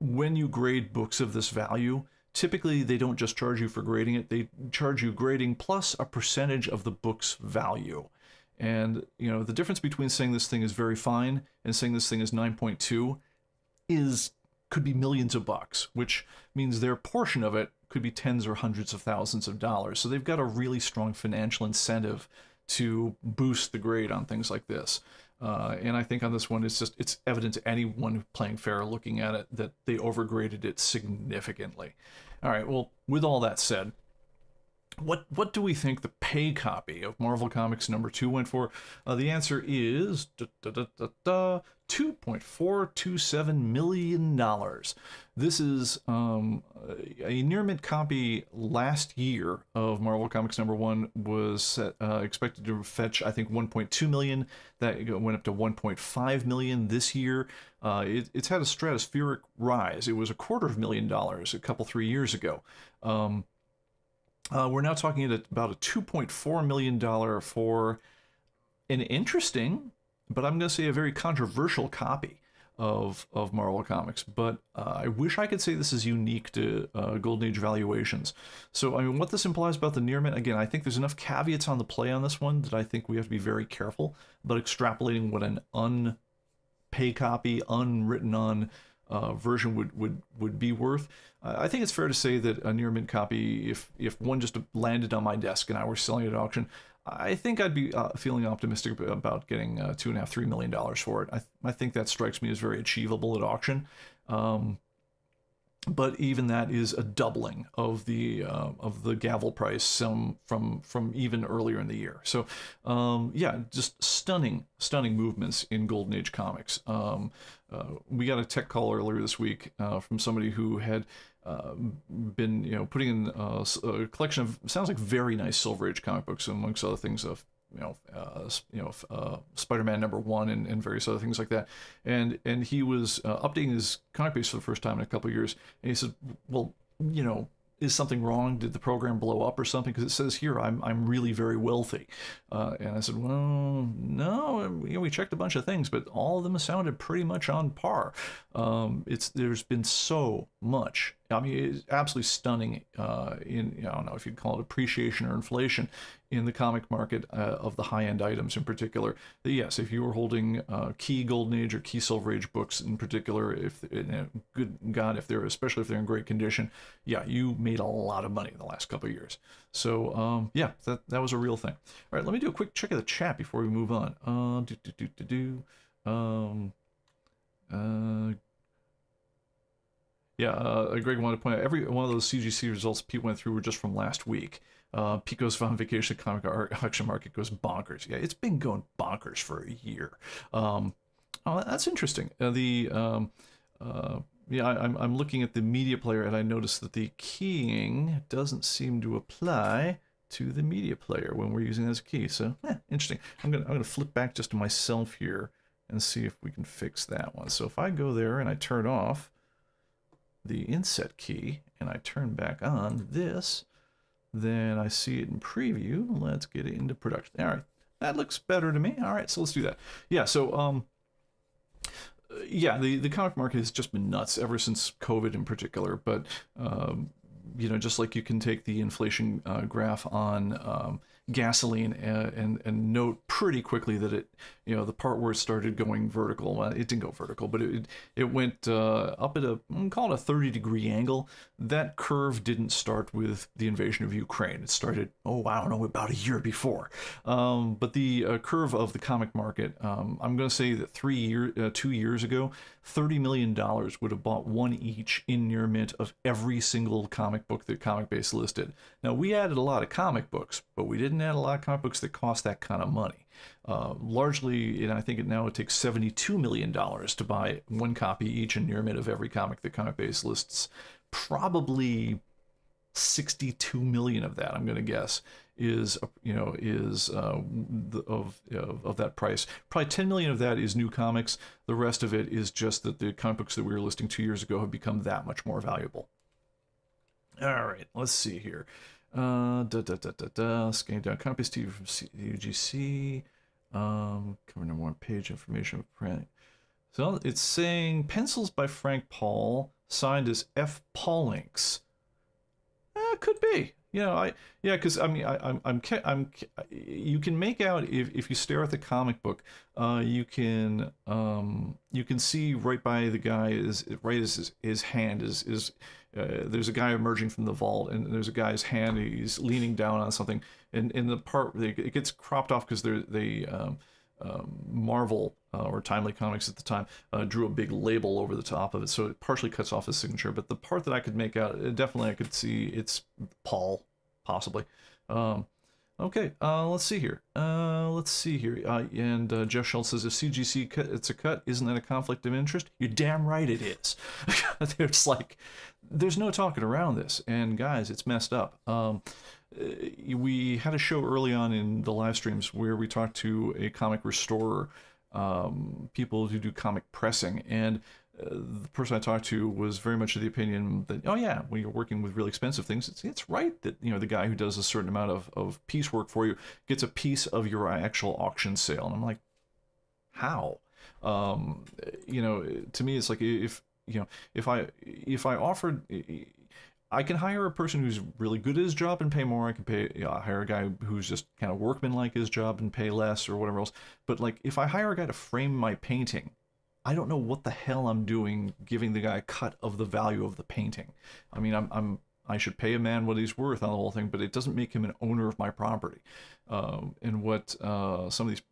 when you grade books of this value, typically they don't just charge you for grading it, they charge you grading plus a percentage of the book's value. And the difference between saying this thing is very fine and saying this thing is 9.2 could be millions of bucks, which means their portion of it could be tens or hundreds of thousands of dollars. So they've got a really strong financial incentive to boost the grade on things like this. And I think on this one, it's evident to anyone playing fair looking at it that they overgraded it significantly. All right, well, with all that said, what do we think the pay copy of Marvel Comics #2 went for? The answer is $2.427 million. This is a near mint copy last year of Marvel Comics #1 was expected to fetch, I think, 1.2 million. That went up to 1.5 million this year. It's had a stratospheric rise. It was $250,000 a couple 3 years ago. We're now talking about a $2.4 million for an interesting, but I'm going to say a very controversial copy of Marvel Comics. But I wish I could say this is unique to Golden Age valuations. So, I mean, what this implies about the near mint, again, I think there's enough caveats on the play on this one that I think we have to be very careful about extrapolating what an unpay copy, unwritten on version would be worth. I think it's fair to say that a near mint copy, if one just landed on my desk and I were selling it at auction, I think I'd be feeling optimistic about getting $2.5–3 million for it. I think that strikes me as very achievable at auction. But even that is a doubling of the gavel price from even earlier in the year. So yeah, just stunning movements in Golden Age comics. We got a tech call earlier this week from somebody who had been putting in a collection of, sounds like, very nice Silver Age comic books, amongst other things of Spider-Man #1 and various other things like that, and he was updating his ComicBase for the first time in a couple of years, and he said, well, is something wrong? Did the program blow up or something? Because it says here I'm really very wealthy. And I said, well, no, we checked a bunch of things, but all of them sounded pretty much on par. There's been so much. I mean, it's absolutely stunning in, I don't know if you'd call it appreciation or inflation in the comic market of the high-end items in particular. Yes, if you were holding key Golden Age or key Silver Age books in particular, good God, especially if they're in great condition, yeah, you made a lot of money in the last couple of years. So yeah, that was a real thing. All right, let me do a quick check of the chat before we move on. Greg wanted to point out every one of those CGC results Pete went through were just from last week. Pico's Found Vacation comic auction market goes bonkers. Yeah, it's been going bonkers for a year. Oh, that's interesting. I'm looking at the media player and I noticed that the keying doesn't seem to apply to the media player when we're using it as a key. So, interesting. I'm gonna flip back just to myself here and see if we can fix that one. So if I go there and I turn off the inset key and I turn back on this, then I see it in preview. Let's get it into production. All right, that looks better to me. All right, so let's do that. Yeah, so yeah, the comic market has just been nuts ever since COVID in particular, but just like you can take the inflation graph on gasoline and note pretty quickly that it, the part where it started going vertical, well, it didn't go vertical, but it went up at call it a 30-degree angle. That curve didn't start with the invasion of Ukraine. It started, I don't know, about a year before. But the curve of the comic market, I'm going to say that 2 years ago, $30 million would have bought one each in near mint of every single comic book that ComicBase listed. Now, we added a lot of comic books, but we didn't add a lot of comic books that cost that kind of money. Largely, and I think it takes $72 million to buy one copy each in near mint of every comic that ComicBase lists. Probably 62 million of that, I'm going to guess, is of that price. Probably 10 million of that is new comics. The rest of it is just that the comic books that we were listing 2 years ago have become that much more valuable. All right, let's see here. Scanning down ComicBase TV from UGC. Covering number one page information. So it's saying pencils by Frank Paul, signed as F. Paulinks. Could be. Because you can make out if you stare at the comic book, you can see right by the guy his hand is there's a guy emerging from the vault, and there's a guy's hand. He's leaning down on something, and in the part it gets cropped off because Marvel or Timely Comics at the time drew a big label over the top of it, so it partially cuts off his signature. But the part that I could make out, definitely I could see it's Paul, possibly. Okay, let's see here. And Jeff Schultz says, if CGC it's a cut, isn't that a conflict of interest? You're damn right it is. It's like, there's no talking around this. And guys, it's messed up. We had a show early on in the live streams where we talked to a comic restorer, people who do comic pressing, and the person I talked to was very much of the opinion that, oh yeah, when you're working with really expensive things, it's right that the guy who does a certain amount of piecework for you gets a piece of your actual auction sale. And I'm like, how? To me, it's like if I offered. I can hire a person who's really good at his job and pay more. I can hire a guy who's just kind of workman-like his job and pay less or whatever else. But like, if I hire a guy to frame my painting, I don't know what the hell I'm doing giving the guy a cut of the value of the painting. I mean, I should pay a man what he's worth on the whole thing, but it doesn't make him an owner of my property. And what some of these,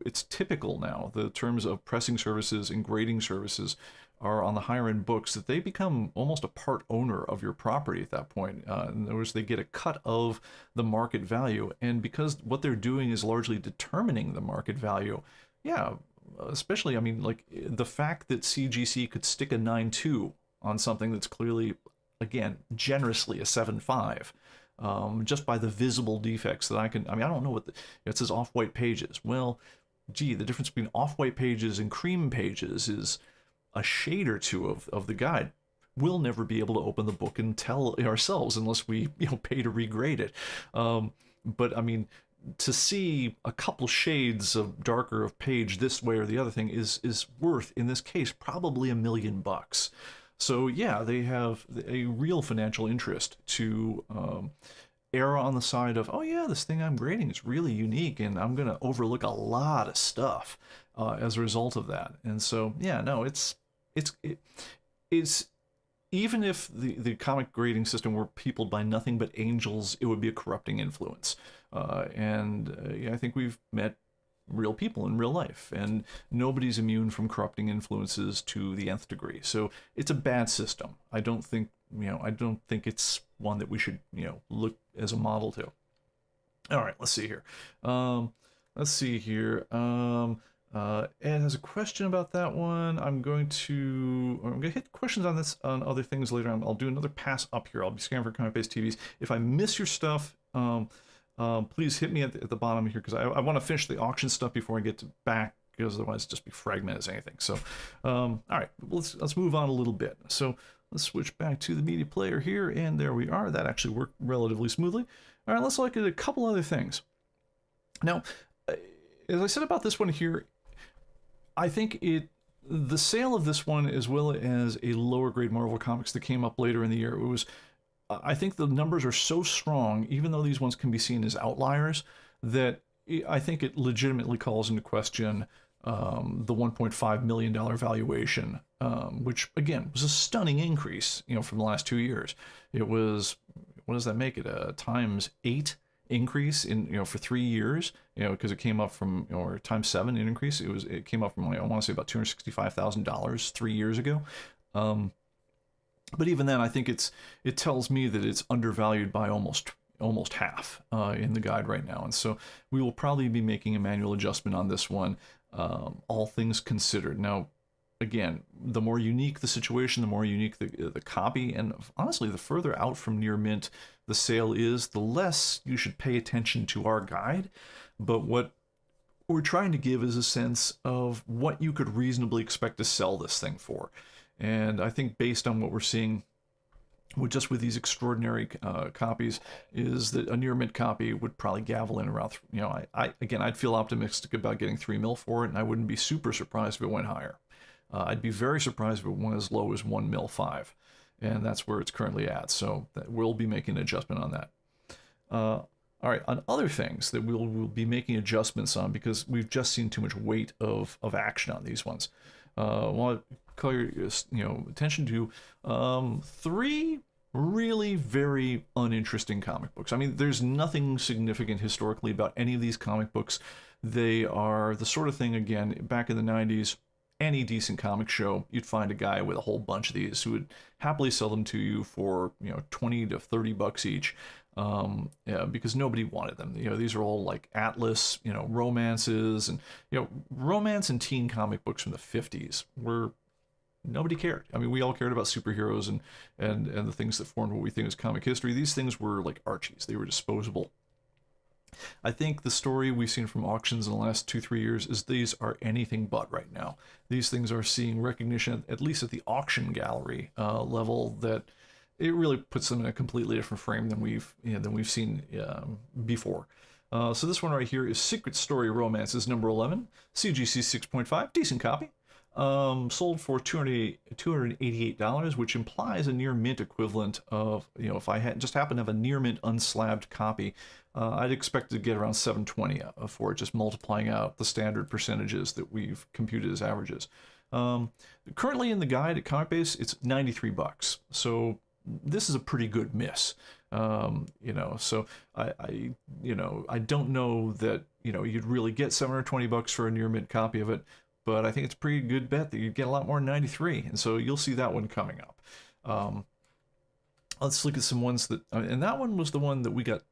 it's typical now, the terms of pressing services and grading services are on the higher end books, that they become almost a part owner of your property at that point. In other words, they get a cut of the market value. And because what they're doing is largely determining the market value, yeah, especially, I mean, like the fact that CGC could stick a 9.2 on something that's clearly, again, generously a 7.5, just by the visible defects that I don't know what it says off-white pages. Well, gee, the difference between off-white pages and cream pages is a shade or two of the guide. We'll never be able to open the book and tell ourselves unless we pay to regrade it. But I mean, to see a couple shades of darker of page this way or the other thing is worth, in this case, probably $1 million. So yeah, they have a real financial interest to err on the side of, oh yeah, this thing I'm grading is really unique and I'm gonna overlook a lot of stuff as a result of that. And so yeah, no, it's even if the comic grading system were peopled by nothing but angels, it would be a corrupting influence. I think we've met real people in real life, and nobody's immune from corrupting influences to the nth degree. So it's a bad system. I don't think it's one that we should look as a model to. All right, let's see here. Ed has a question about that one. I'm going to hit questions on this on other things later on. I'll do another pass up here. I'll be scanning for ComicBase TVs. If I miss your stuff, please hit me at the bottom here, because I want to finish the auction stuff before I get to back, because otherwise it'd just be fragmented as anything. So, all right, let's move on a little bit. So let's switch back to the media player here, and there we are. That actually worked relatively smoothly. All right, let's look at a couple other things. Now, as I said about this one here, I think the sale of this one, as well as a lower grade Marvel Comics that came up later in the year, it was I think the numbers are so strong, even though these ones can be seen as outliers, that I think it legitimately calls into question the $1.5 million valuation, which again was a stunning increase, from the last 2 years. It was, what does that make it? A times 8 increase in, for 3 years, because it came up from, or times 7 in increase. It came up from, I want to say about $265,000 3 years ago. But even then, I think it tells me that it's undervalued by almost half in the guide right now. And so we will probably be making a manual adjustment on this one, all things considered. Now, again, the more unique the situation, the more unique the copy, and honestly, the further out from near mint the sale is, the less you should pay attention to our guide. But what we're trying to give is a sense of what you could reasonably expect to sell this thing for. And I think based on what we're seeing with these extraordinary copies, is that a near mint copy would probably gavel in around, I'd feel optimistic about getting 3 mil for it, and I wouldn't be super surprised if it went higher. I'd be very surprised if it went as low as 1 mil 5, and that's where it's currently at. So we'll be making an adjustment on that. All right, on other things that we'll be making adjustments on, because we've just seen too much weight of action on these ones. I want to call your attention to 3 really very uninteresting comic books. I mean, there's nothing significant historically about any of these comic books. They are the sort of thing, again, back in the 90s, any decent comic show, you'd find a guy with a whole bunch of these who would happily sell them to you for 20 to 30 bucks each, because nobody wanted them. These are all like Atlas, romances, and romance and teen comic books from the 50s were, nobody cared. I mean, we all cared about superheroes and the things that formed what we think is comic history. These things were like Archies. They were disposable. I think the story we've seen from auctions in the last 2-3 years is these are anything but right now. These things are seeing recognition, at least at the auction gallery level, that it really puts them in a completely different frame than we've seen before. So this one right here is Secret Story Romances number 11, CGC 6.5, decent copy. Sold for $288, which implies a near mint equivalent of, if I just happen to have a near mint unslabbed copy, I'd expect to get around $720 for it, just multiplying out the standard percentages that we've computed as averages. Currently in the guide at ComicBase, it's 93 bucks. So this is a pretty good miss. So I don't know that, you'd really get 720 bucks for a near mint copy of it, but I think it's a pretty good bet that you'd get a lot more than 93, and so you'll see that one coming up. Let's look at some ones that, and that one was the one that we got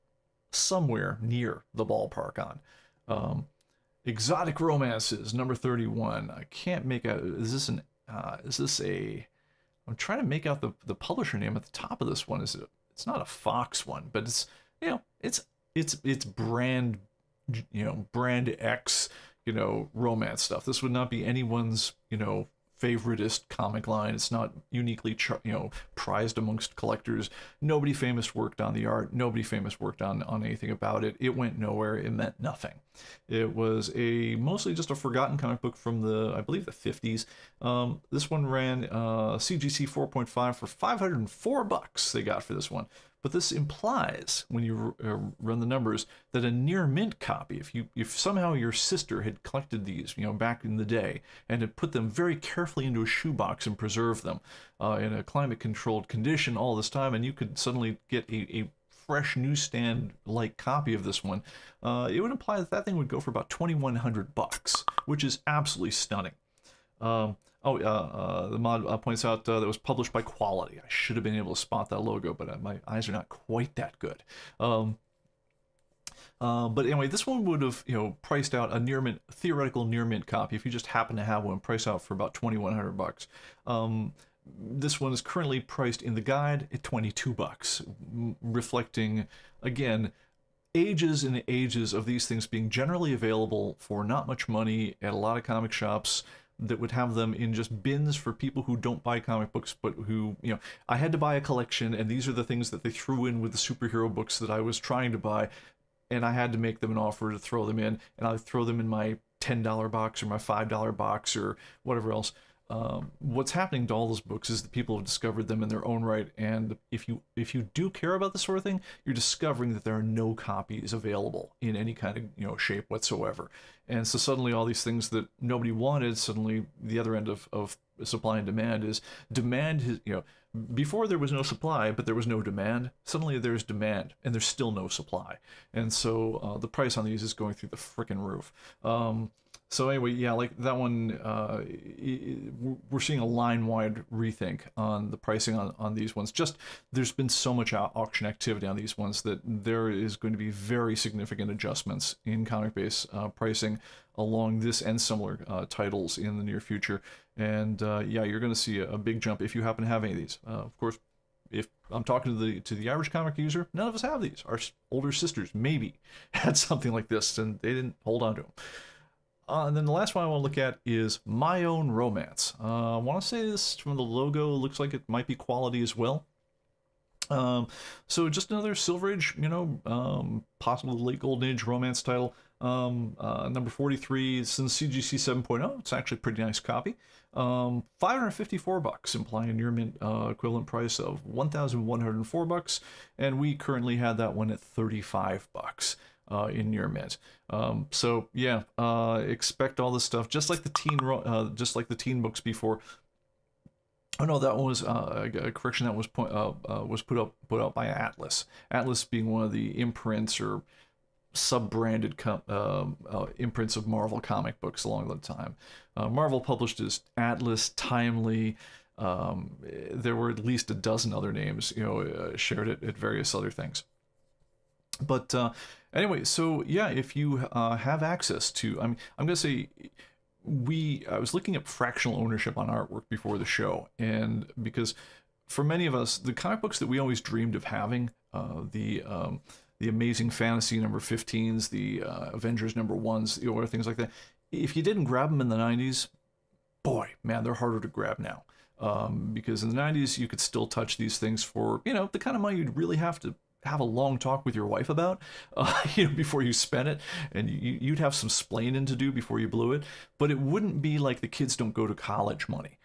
somewhere near the ballpark on. Exotic Romances, number 31. I can't make out, I'm trying to make out the publisher name at the top of this one. It's not a Fox one, but it's brand, brand X, romance stuff. This would not be anyone's, favoritist comic line. It's not uniquely, prized amongst collectors. Nobody famous worked on the art. Nobody famous worked on anything about it. It went nowhere. It meant nothing. It was mostly just a forgotten comic book from I believe the 50s. This one ran CGC 4.5 for 504 bucks they got for this one. But this implies, when you run the numbers, that a near mint copy, if somehow your sister had collected these, back in the day, and had put them very carefully into a shoebox and preserved them in a climate-controlled condition all this time, and you could suddenly get a fresh newsstand-like copy of this one, it would imply that thing would go for about 2,100 bucks, which is absolutely stunning. The mod points out that it was published by Quality. I should have been able to spot that logo, but my eyes are not quite that good. But anyway, this one would have, priced out a theoretical near mint copy if you just happen to have one, priced out for about 2,100 bucks. This one is currently priced in the guide at 22 bucks, reflecting, again, ages and ages of these things being generally available for not much money at a lot of comic shops that would have them in just bins for people who don't buy comic books, but who, I had to buy a collection, and these are the things that they threw in with the superhero books that I was trying to buy, and I had to make them an offer to throw them in, and I'd throw them in my $10 box or my $5 box or whatever else. what's happening to all those books is that people have discovered them in their own right, and if you do care about this sort of thing, you're discovering that there are no copies available in any kind of, you know, shape whatsoever. And so suddenly all these things that nobody wanted, suddenly the other end of supply and demand is you know, before there was no supply but there was no demand. Suddenly there's demand and there's still no supply, and so the price on these is going through the frickin' roof. So anyway, yeah, like that one, we're seeing a line-wide rethink on the pricing on these ones. Just there's been so much auction activity on these ones that there is going to be very significant adjustments in ComicBase pricing along this and similar titles in the near future. And yeah, you're going to see a big jump if you happen to have any of these. Of course, if I'm talking to the average comic user, none of us have these. Our older sisters maybe had something like this, and they didn't hold on to them. And then the last one I want to look at is My Own Romance. I want to say this from the logo, looks like it might be quality as well. So just another Silver Age, you know, possibly late Golden Age romance title. Number 43, since CGC 7.0, it's actually a pretty nice copy. $554, implying a near mint equivalent price of $1,104, and we currently had that one at $35. In near mint. So yeah, expect all this stuff, just like the teen books before. Oh no, that one was a correction. That was put out by Atlas. Atlas being one of the imprints or sub-branded imprints of Marvel comic books along the time. Marvel published as Atlas, Timely. There were at least a dozen other names, you know, shared it at various other things. But anyway, so yeah, if you have access to, I'm gonna say, I was looking at fractional ownership on artwork before the show, and because for many of us, the comic books that we always dreamed of having, the Amazing Fantasy number 15s, the Avengers number 1s, you know, or things like that, if you didn't grab them in the 90s, boy, man, they're harder to grab now. Because in the 90s, you could still touch these things for, you know, the kind of money you'd really have to have a long talk with your wife about, you know, before you spent it, and you'd have some splaining to do before you blew it, but it wouldn't be like the kids don't go to college money.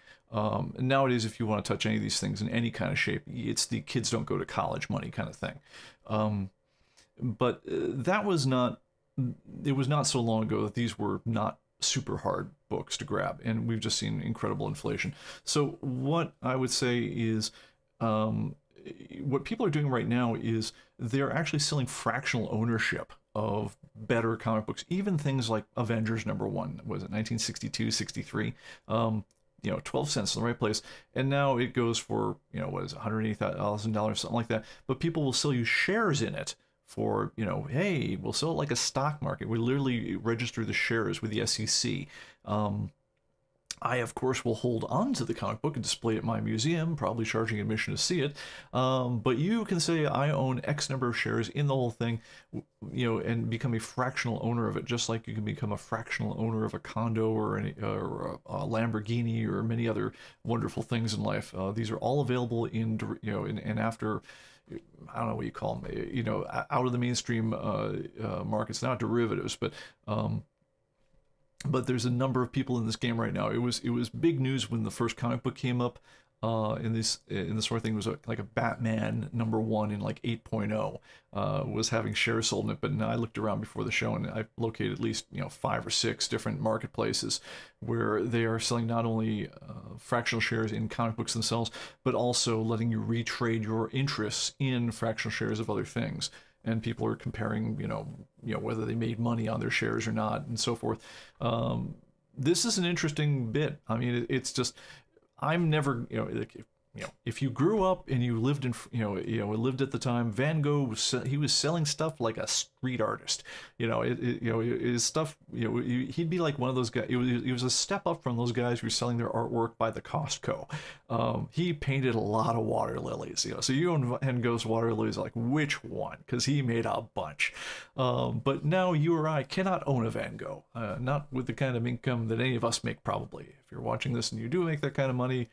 Nowadays, if you want to touch any of these things in any kind of shape, it's the kids don't go to college money kind of thing. But that was not, it was not so long ago that these were not super hard books to grab, and we've just seen incredible inflation. So what I would say is, what people are doing right now is they're actually selling fractional ownership of better comic books, even things like Avengers number 1, was it 1962, 63? You know, 12 cents in the right place, and now it goes for, you know, what is it, $180,000, something like that. But people will sell you shares in it for, you know, hey, we'll sell it like a stock market. We literally register the shares with the SEC. I, of course, will hold on to the comic book and display it at my museum, probably charging admission to see it. But you can say, I own X number of shares in the whole thing, you know, and become a fractional owner of it, just like you can become a fractional owner of a condo or a Lamborghini or many other wonderful things in life. These are all available in, you know, and after, I don't know what you call them, you know, out of the mainstream markets, not derivatives, but there's a number of people in this game right now. It was big news when the first comic book came up. In this sort of thing, it was like a Batman number 1 in like 8.0 was having shares sold in it. But I looked around before the show, and I located at least, you know, 5 or 6 different marketplaces where they are selling not only fractional shares in comic books themselves, but also letting you retrade your interests in fractional shares of other things. And people are comparing, you know, whether they made money on their shares or not, and so forth. This is an interesting bit. I mean, it's just, I'm never, you know, if you grew up and you lived in, lived at the time, Van Gogh he was selling stuff like a street artist. You know, his stuff, you know, he'd be like one of those guys. He was a step up from those guys who were selling their artwork by the Costco. He painted a lot of water lilies, you know. So you own Van Gogh's water lilies, like which one? Because he made a bunch. But now you or I cannot own a Van Gogh, not with the kind of income that any of us make. Probably, if you're watching this and you do make that kind of money,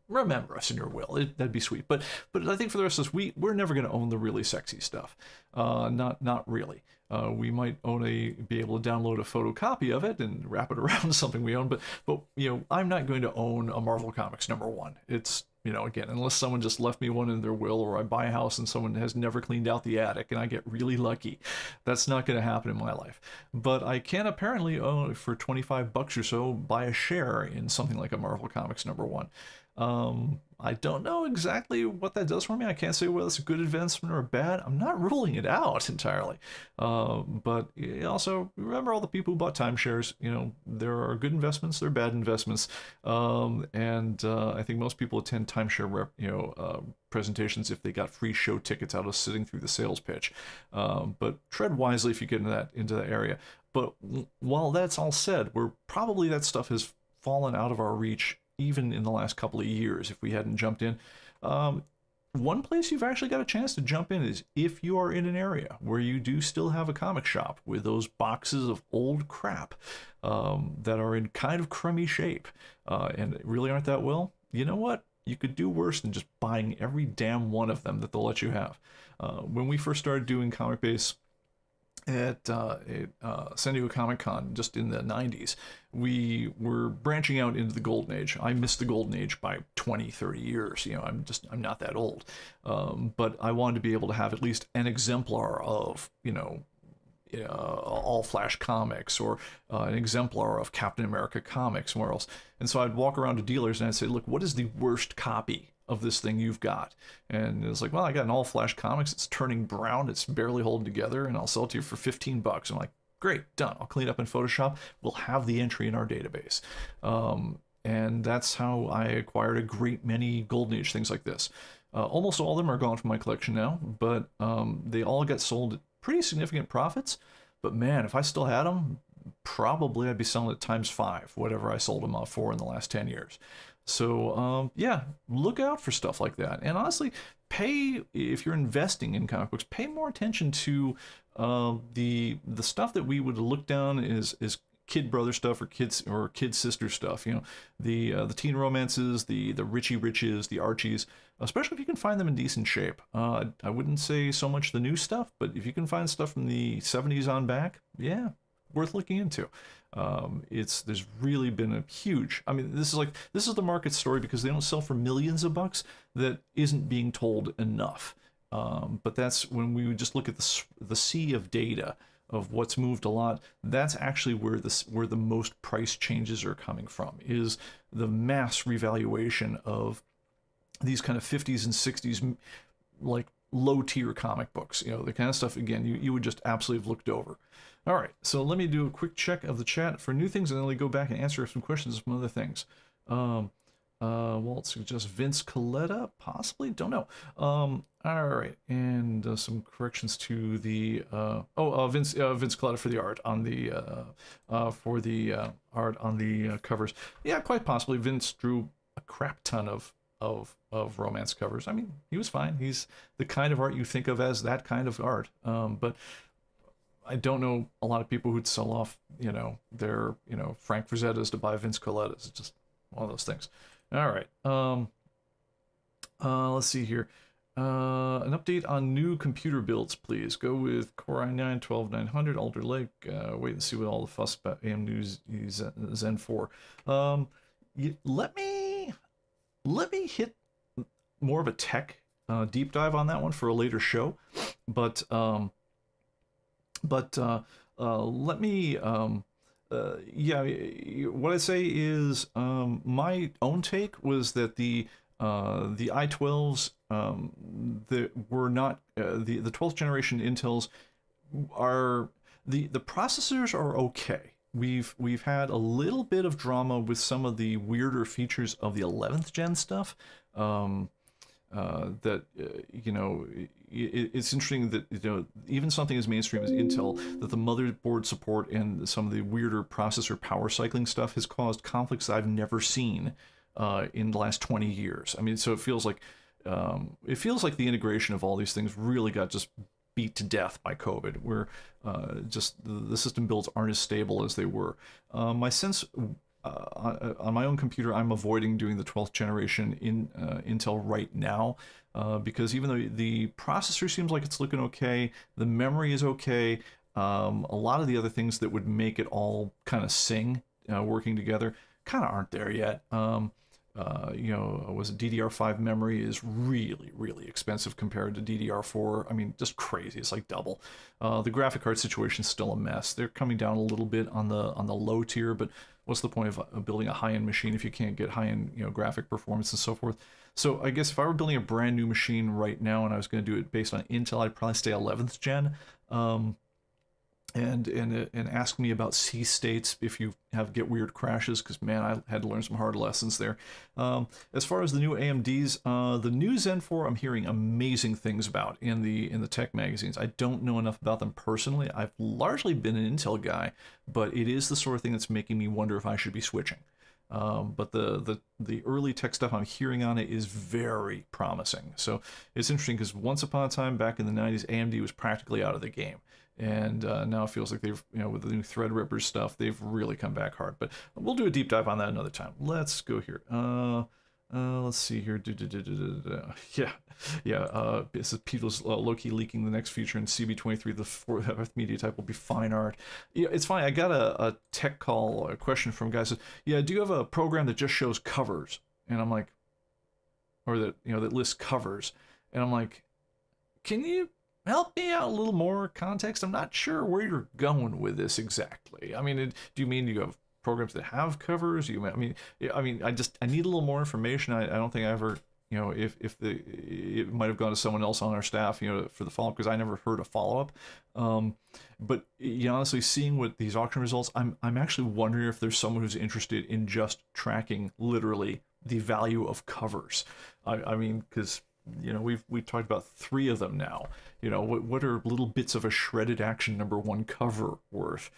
remember us in your will. That'd be sweet. But I think for the rest of us, we're never going to own the really sexy stuff. Not really. We might be able to download a photocopy of it and wrap it around something we own. But I'm not going to own a Marvel Comics #1. It's again, unless someone just left me one in their will, or I buy a house and someone has never cleaned out the attic and I get really lucky. That's not going to happen in my life. But I can apparently, for $25 or so, buy a share in something like a Marvel Comics #1. I don't know exactly what that does for me. I can't say whether it's a good investment or bad. I'm not ruling it out entirely. But also, remember all the people who bought timeshares. There are good investments, there are bad investments. And I think most people attend timeshare presentations if they got free show tickets out of sitting through the sales pitch. But tread wisely if you get into that area. But while that's all said, that stuff has fallen out of our reach even in the last couple of years if we hadn't jumped in. One place you've actually got a chance to jump in is if you are in an area where you do still have a comic shop with those boxes of old crap that are in kind of crummy shape and really aren't that well. You know what? You could do worse than just buying every damn one of them that they'll let you have. When we first started doing ComicBase at San Diego Comic-Con just in the 90s, we were branching out into the golden age. I missed the golden age by 20, 30 years. I'm not that old. But I wanted to be able to have at least an exemplar of, All Flash Comics, or an exemplar of Captain America Comics, somewhere else. And so I'd walk around to dealers and I'd say, look, what is the worst copy of this thing you've got? And it's like, well, I got an All Flash Comics, it's turning brown, it's barely holding together, and I'll sell it to you for $15. I'm like, great, done. I'll clean it up in Photoshop, we'll have the entry in our database. And that's how I acquired a great many golden age things like this. Almost all of them are gone from my collection now, but they all get sold at pretty significant profits. But man, if I still had them, probably I'd be selling it ×5 whatever I sold them off for in the last 10 years. So yeah, look out for stuff like that. And honestly, if you're investing in comic books, pay more attention to the stuff that we would look down as kid brother stuff or kid sister stuff. The teen romances, the Richie Riches, the Archies, especially if you can find them in decent shape. I wouldn't say so much the new stuff, but if you can find stuff from the 70s on back, yeah, worth looking into. There's really been a huge, this is the market story, because they don't sell for millions of bucks that isn't being told enough. But that's when we would just look at the sea of data of what's moved a lot. That's actually where the most price changes are coming from, is the mass revaluation of these kind of 50s and 60s like low tier comic books. The kind of stuff, again, you would just absolutely have looked over. All right, so let me do a quick check of the chat for new things, and then we go back and answer some questions from other things. Well, it's just Vince Coletta, possibly, don't know. All right, and some corrections to the Vince Coletta for the art on the art on the covers. Yeah, quite possibly. Vince drew a crap ton of romance covers. He was fine. He's the kind of art you think of as that kind of art. But I don't know a lot of people who'd sell off, their, Frank Frazettas to buy Vince Colettas. It's just one of those things. All right. Let's see here. An update on new computer builds, please. Go with Core i9 12900, Alder Lake. Wait and see what all the fuss about AMD Zen 4. Let me hit more of a tech deep dive on that one for a later show. But let me, what I say is, my own take was that the i12s that were not, the 12th generation Intels are, the processors are okay. We've had a little bit of drama with some of the weirder features of the 11th gen stuff. It's interesting that even something as mainstream as Intel, that the motherboard support and some of the weirder processor power cycling stuff has caused conflicts I've never seen in the last 20 years. So it feels like the integration of all these things really got just beat to death by COVID, where just the system builds aren't as stable as they were. My sense, on my own computer, I'm avoiding doing the 12th generation in Intel right now, because even though the processor seems like it's looking okay, the memory is okay, a lot of the other things that would make it all kind of sing, working together, kind of aren't there yet. You know, was it DDR5 memory is really, really expensive compared to DDR4. I mean, just crazy. It's like double. The graphic card situation is still a mess. They're coming down a little bit on the low tier, but what's the point of building a high-end machine if you can't get high-end, you know, graphic performance and so forth? So I guess if I were building a brand new machine right now and I was going to do it based on Intel, I'd probably stay 11th gen. And ask me about C states if you get weird crashes, because man, I had to learn some hard lessons there. As far as the new AMDs, the new Zen 4 I'm hearing amazing things about in the tech magazines. I don't know enough about them personally. I've largely been an Intel guy, but it is the sort of thing that's making me wonder if I should be switching. But the early tech stuff I'm hearing on it is very promising. So it's interesting because once upon a time back in the 90s, AMD was practically out of the game. And now it feels like they've, you know, with the new Threadripper stuff, they've really come back hard. But we'll do a deep dive on that another time. Let's go here. Let's see here. This is People's low-key leaking the next feature in CB23. The fourth media type will be fine art. Yeah, it's funny. I got a tech call, a question from a guy says, "Yeah, do you have a program that just shows covers?" And I'm like, or that, you know, that lists covers. And I'm like, can you help me out a little more context? I'm not sure where you're going with this exactly. I mean, do you mean you have programs that have covers? I mean, I need a little more information. I don't think I ever, you know, if it might have gone to someone else on our staff, you know, for the follow-up, because I never heard a follow-up. But you know, honestly, seeing what these auction results, I'm actually wondering if there's someone who's interested in just tracking literally the value of covers. I mean, because, you know, we've talked about 3 of them now. You know, what are little bits of a shredded action #1 cover worth?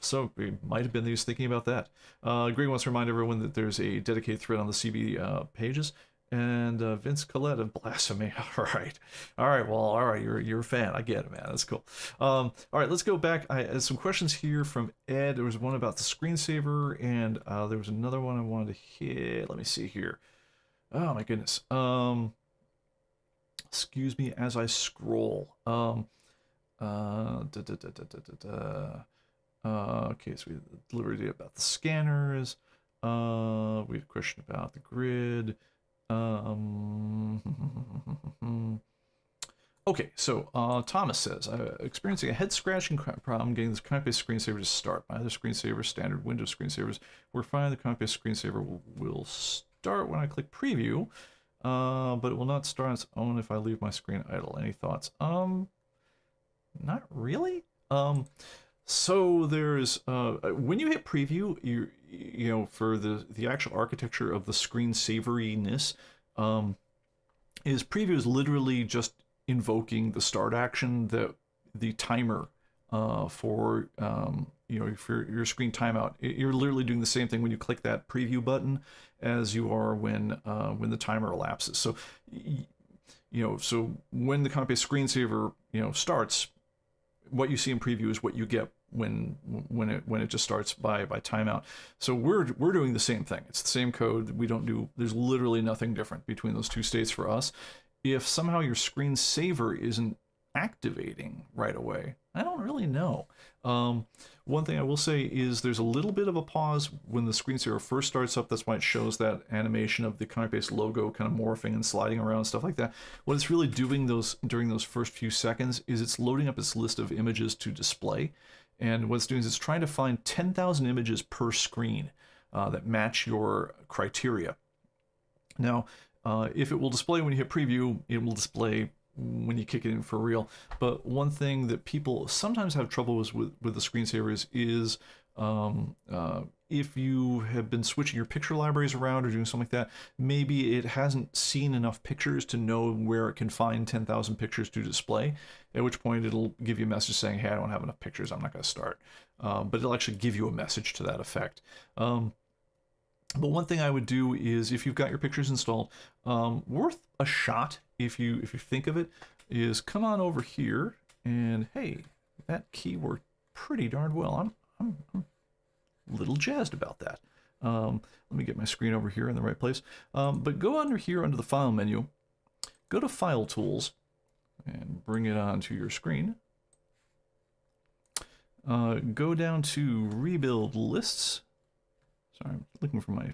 So it might have been that he was thinking about that. Greg wants to remind everyone that there's a dedicated thread on the CB pages. And Vince Collette of Blasphemy. All right. Well, all right. You're a fan. I get it, man. That's cool. All right, let's go back. I had some questions here from Ed. There was one about the screensaver, and there was another one I wanted to hit. Let me see here. Oh my goodness. Excuse me as I scroll. Okay, so we delivered it about the scanners. We have a question about the grid. Okay, so Thomas says, experiencing a head scratching problem getting this ComicBase screensaver to start. My other screensaver, standard Windows screensavers, we're fine. The ComicBase screensaver will start when I click preview. But it will not start on its own if I leave my screen idle. Any thoughts? Not really. So there's when you hit preview, you know, for the actual architecture of the screensaveriness, is preview is literally just invoking the start action, the timer for you know, for your screen timeout. You're literally doing the same thing when you click that preview button as you are when the timer elapses. So you know, so when the ComicBase screensaver, you know, starts, what you see in preview is what you get when it just starts by timeout. So we're doing the same thing. It's the same code. There's literally nothing different between those two states for us. If somehow your screensaver isn't activating right away, I don't really know. One thing I will say is there's a little bit of a pause when the screensaver first starts up. That's why it shows that animation of the ComicBase logo kind of morphing and sliding around, stuff like that. What it's really doing during those first few seconds is it's loading up its list of images to display. And what it's doing is it's trying to find 10,000 images per screen that match your criteria. Now, if it will display when you hit preview, it will display when you kick it in for real. But one thing that people sometimes have trouble with the screensavers is if you have been switching your picture libraries around or doing something like that, maybe it hasn't seen enough pictures to know where it can find 10,000 pictures to display, at which point it'll give you a message saying, hey, I don't have enough pictures, I'm not going to start. But it'll actually give you a message to that effect. But one thing I would do is, if you've got your pictures installed, worth a shot, if you think of it, is come on over here and, hey, that key worked pretty darn well. I'm a little jazzed about that. Let me get my screen over here in the right place. But go under here under the File menu, go to File Tools, and bring it onto your screen. Go down to Rebuild Lists. Sorry, I'm looking for my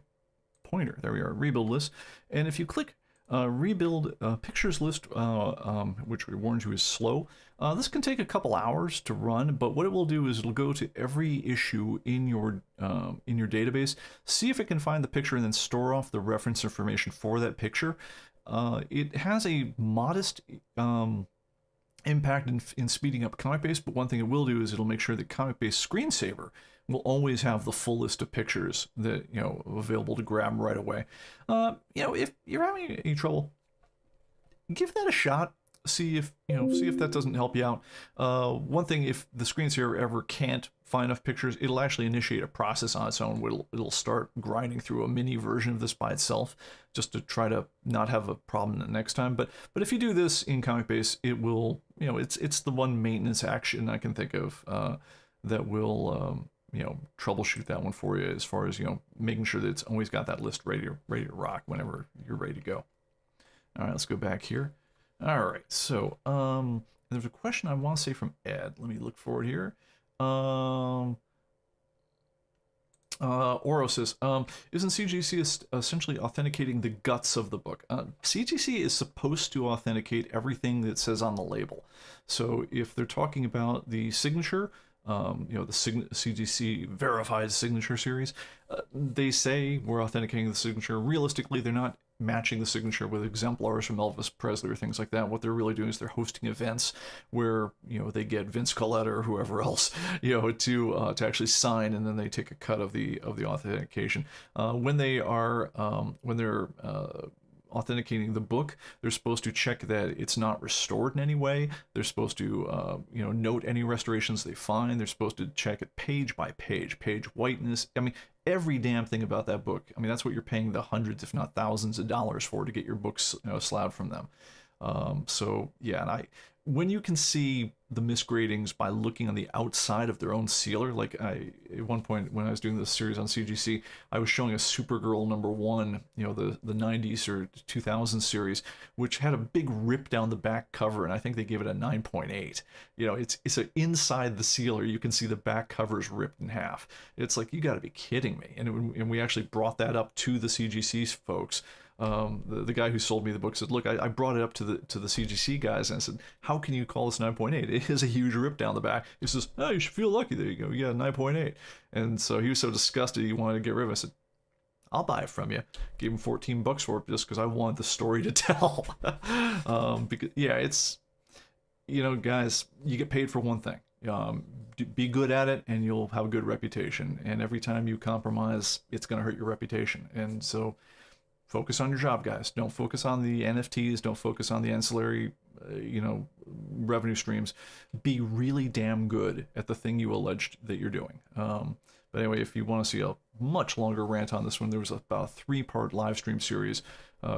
pointer. There we are, Rebuild Lists. And if you click Rebuild Pictures List, which we warned you is slow, this can take a couple hours to run, but what it will do is it'll go to every issue in your database, see if it can find the picture, and then store off the reference information for that picture. It has a modest impact in speeding up ComicBase, but one thing it will do is it'll make sure that ComicBase Screensaver will always have the full list of pictures that, you know, available to grab right away. You know, if you're having any trouble, give that a shot. See if that doesn't help you out. One thing, if the screensaver ever can't find enough pictures, it'll actually initiate a process on its own where it'll start grinding through a mini version of this by itself, just to try to not have a problem the next time. But if you do this in ComicBase, it will, you know, it's the one maintenance action I can think of that will you know, troubleshoot that one for you, as far as, you know, making sure that it's always got that list ready to rock whenever you're ready to go. All right, let's go back here. All right, so there's a question I want to say from Ed. Let me look forward here. Oro says, isn't CGC essentially authenticating the guts of the book? CGC is supposed to authenticate everything that says on the label. So if they're talking about the signature, you know, the CGC verified signature series, they say we're authenticating the signature. Realistically, they're not matching the signature with exemplars from Elvis Presley or things like that. What they're really doing is they're hosting events where, you know, they get Vince Coletta or whoever else, you know, to actually sign, and then they take a cut of the authentication. When they're authenticating the book, they're supposed to check that it's not restored in any way. They're supposed to you know, note any restorations they find. They're supposed to check it page by page, page whiteness. I mean, every damn thing about that book. I mean, that's what you're paying the hundreds, if not thousands of dollars for, to get your books, you know, slabbed from them. So yeah, and when you can see the misgradings by looking on the outside of their own sealer, like at one point when I was doing this series on CGC, I was showing a Supergirl #1, you know, the 90s or 2000s series, which had a big rip down the back cover, and I think they gave it a 9.8. You know, it's inside the sealer, you can see the back cover's ripped in half. It's like, you got to be kidding me. And we actually brought that up to the CGC folks. The guy who sold me the book said, look, I brought it up to the CGC guys, and I said, how can you call this 9.8? It is a huge rip down the back. He says, oh, you should feel lucky. There you go, you got a 9.8. And so he was so disgusted he wanted to get rid of it. I said, I'll buy it from you. Gave him $14 for it just because I wanted the story to tell. Because yeah, it's, you know, guys, you get paid for one thing. Be good at it and you'll have a good reputation. And every time you compromise, it's going to hurt your reputation. And so focus on your job, guys. Don't focus on the NFTs. Don't focus on the ancillary, you know, revenue streams. Be really damn good at the thing you alleged that you're doing. But anyway, if you want to see a much longer rant on this one, there was about a 3-part live stream series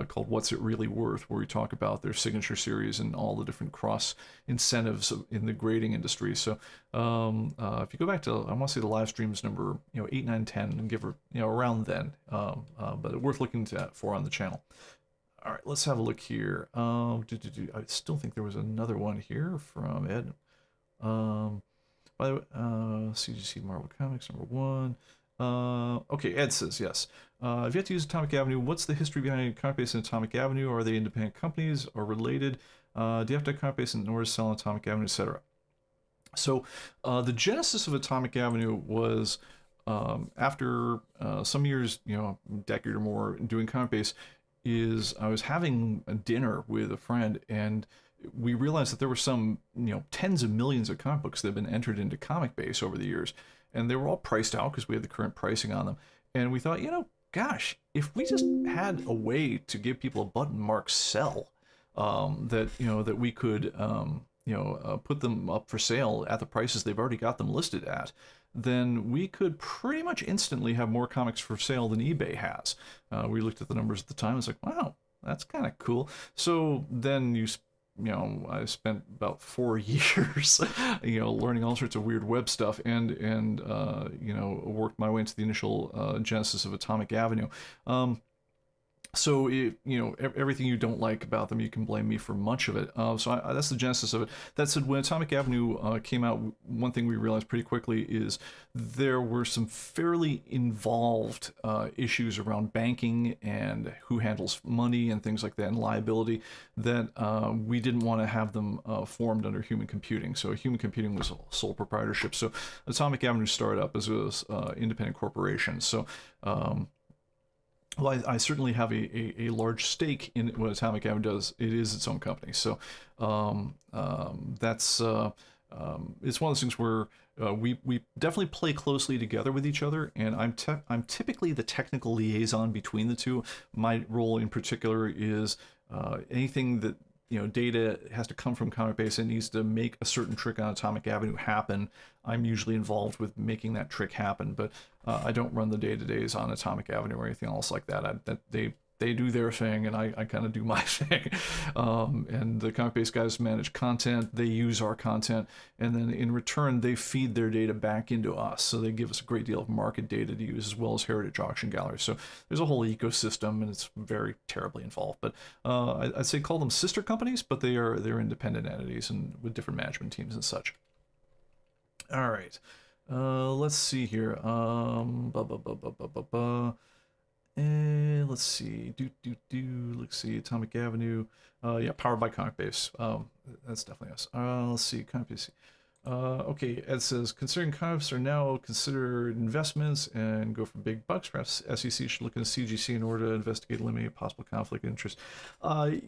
called What's It Really Worth, where we talk about their signature series and all the different cross incentives in the grading industry. So if you go back to, I want to say the live streams number, you know, 8, 9, 10, and give her, you know, around then, but worth looking for on the channel. All right, let's have a look here. I still think there was another one here from Ed. By the way, CGC Marvel Comics #1. Okay, Ed says, yes. I've yet to use Atomic Avenue. What's the history behind ComicBase and Atomic Avenue? Are they independent companies or related? Do you have to have ComicBase in order to sell on Atomic Avenue, etc.? So the genesis of Atomic Avenue was after some years, you know, a decade or more doing ComicBase, is I was having a dinner with a friend, and we realized that there were some, you know, tens of millions of comic books that have been entered into ComicBase over the years, and they were all priced out because we had the current pricing on them. And we thought, you know, gosh, if we just had a way to give people a button marked sell, that, you know, that we could, you know, put them up for sale at the prices they've already got them listed at, then we could pretty much instantly have more comics for sale than eBay has. We looked at the numbers at the time. It's like, wow, that's kind of cool. So then you I spent about 4 years, learning all sorts of weird web stuff, and worked my way into the initial genesis of Atomic Avenue. So everything you don't like about them, you can blame me for much of it. So that's the genesis of it. That said, when Atomic Avenue came out, one thing we realized pretty quickly is there were some fairly involved issues around banking and who handles money and things like that, and liability, that we didn't want to have them formed under human computing. So human computing was sole proprietorship. So Atomic Avenue started up as an independent corporation. So well, I certainly have a large stake in what Atomic Avenue does. It is its own company. So that's it's one of those things where we definitely play closely together with each other, and I'm typically the technical liaison between the two. My role in particular is anything that data has to come from ComicBase and needs to make a certain trick on Atomic Avenue happen. I'm usually involved with making that trick happen, but I don't run the day-to-days on Atomic Avenue or anything else like that. They do their thing, and I kind of do my thing. And the ComicBase guys manage content. They use our content, and then in return, they feed their data back into us. So they give us a great deal of market data to use, as well as heritage auction galleries. So there's a whole ecosystem, and it's very terribly involved. But I'd say call them sister companies, but they're independent entities and with different management teams and such. All right, let's see here. Let's see. Let's see. Atomic Avenue. Yeah, powered by ComicBase. That's definitely us. Let's see. ComicBase. Okay, Ed says, considering comics are now considered investments and go for big bucks, perhaps SEC should look into CGC in order to investigate and eliminate possible conflict of interest. I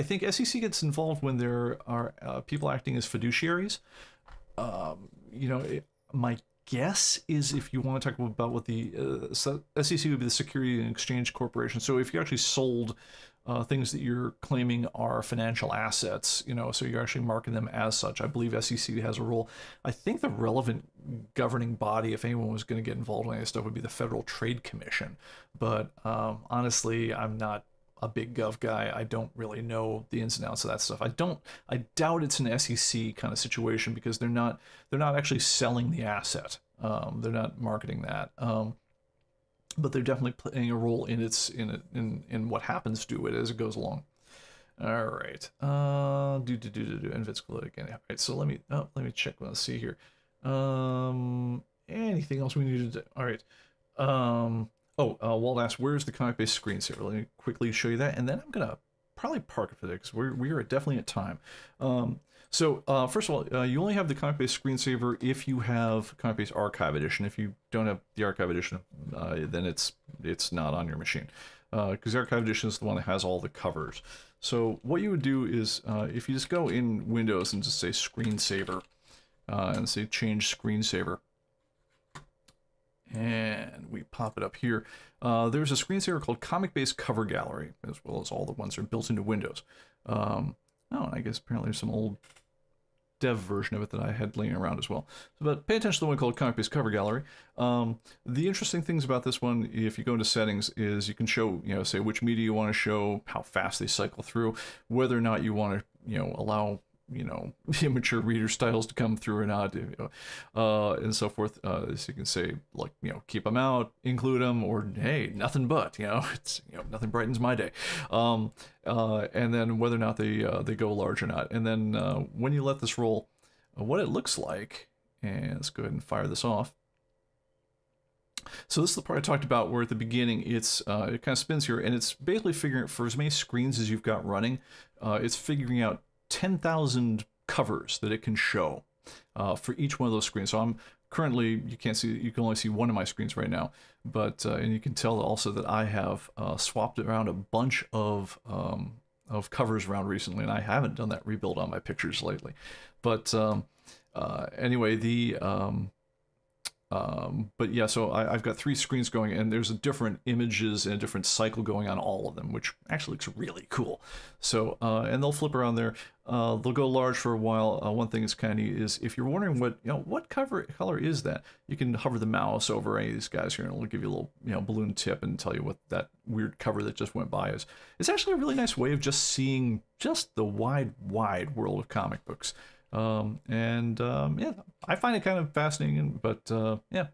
think SEC gets involved when there are people acting as fiduciaries. My guess is, if you want to talk about what the SEC would be, the Security and Exchange Corporation. So if you actually sold things that you're claiming are financial assets, so you're actually marking them as such, I believe SEC has a role. I think the relevant governing body, if anyone was going to get involved in any stuff, would be the Federal Trade Commission. But honestly, I'm not a big gov guy. I don't really know the ins and outs of that stuff. I doubt it's an SEC kind of situation, because they're not actually selling the asset. They're not marketing that. But they're definitely playing a role in what happens to it as it goes along. All right. Invincible again. All right. So let me check. Let's see here. Anything else we need to do? All right. Walt asked, where's the ComicBase screensaver? Let me quickly show you that, and then I'm gonna probably park it for there, because we are definitely at time. So first of all, you only have the ComicBase screensaver if you have ComicBase Archive Edition. If you don't have the Archive Edition, then it's not on your machine, because the Archive Edition is the one that has all the covers. So what you would do is, if you just go in Windows and just say Screensaver, and say Change Screensaver, and we pop it up here. There's a screensaver called ComicBase Cover Gallery, as well as all the ones that are built into Windows. I guess apparently there's some old dev version of it that I had laying around as well. But pay attention to the one called ComicBase Cover Gallery. The interesting things about this one, if you go into settings, is you can show, say which media you want to show, how fast they cycle through, whether or not you want to, allow immature reader styles to come through or not, and so forth. So you can say, like, keep them out, include them, or hey, nothing but, it's, nothing brightens my day. And then whether or not they go large or not. And then when you let this roll, what it looks like, and let's go ahead and fire this off. So this is the part I talked about, where at the beginning it kind of spins here, and it's basically figuring, for as many screens as you've got running, it's figuring out 10,000 covers that it can show for each one of those screens. So I'm currently, you can only see one of my screens right now, but and you can tell also that I have swapped around a bunch of covers around recently, and I haven't done that rebuild on my pictures lately. But anyway, But yeah, so I've got 3 screens going, and there's different images and a different cycle going on all of them, which actually looks really cool. So, and they'll flip around there. They'll go large for a while. One thing that's kind of neat is if you're wondering what color is that, you can hover the mouse over any of these guys here, and it'll give you a little balloon tip and tell you what that weird cover that just went by is. It's actually a really nice way of just seeing just the wide world of comic books. Yeah, I find it kind of fascinating, but yeah,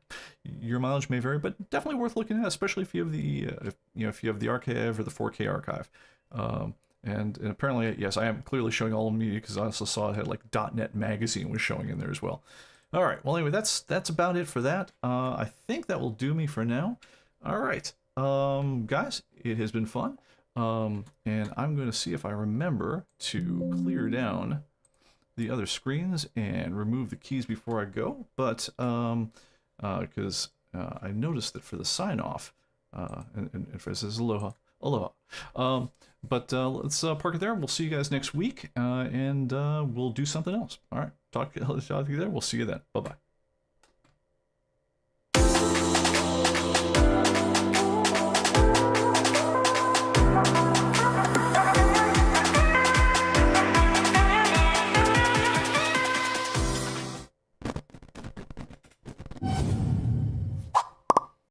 your mileage may vary, but definitely worth looking at, especially if you have the if you have the archive or the 4K archive. And apparently, yes, I am clearly showing all of media because I also saw it had like .NET Magazine was showing in there as well. All right, well anyway, that's about it for that. I think that will do me for now. All right, guys, it has been fun. And I'm going to see if I remember to clear down the other screens and remove the keys before I go, but because I noticed that for the sign off and if it says aloha, but let's park it there. We'll see you guys next week, and we'll do something else. All right, talk to you there. We'll see you then. Bye bye.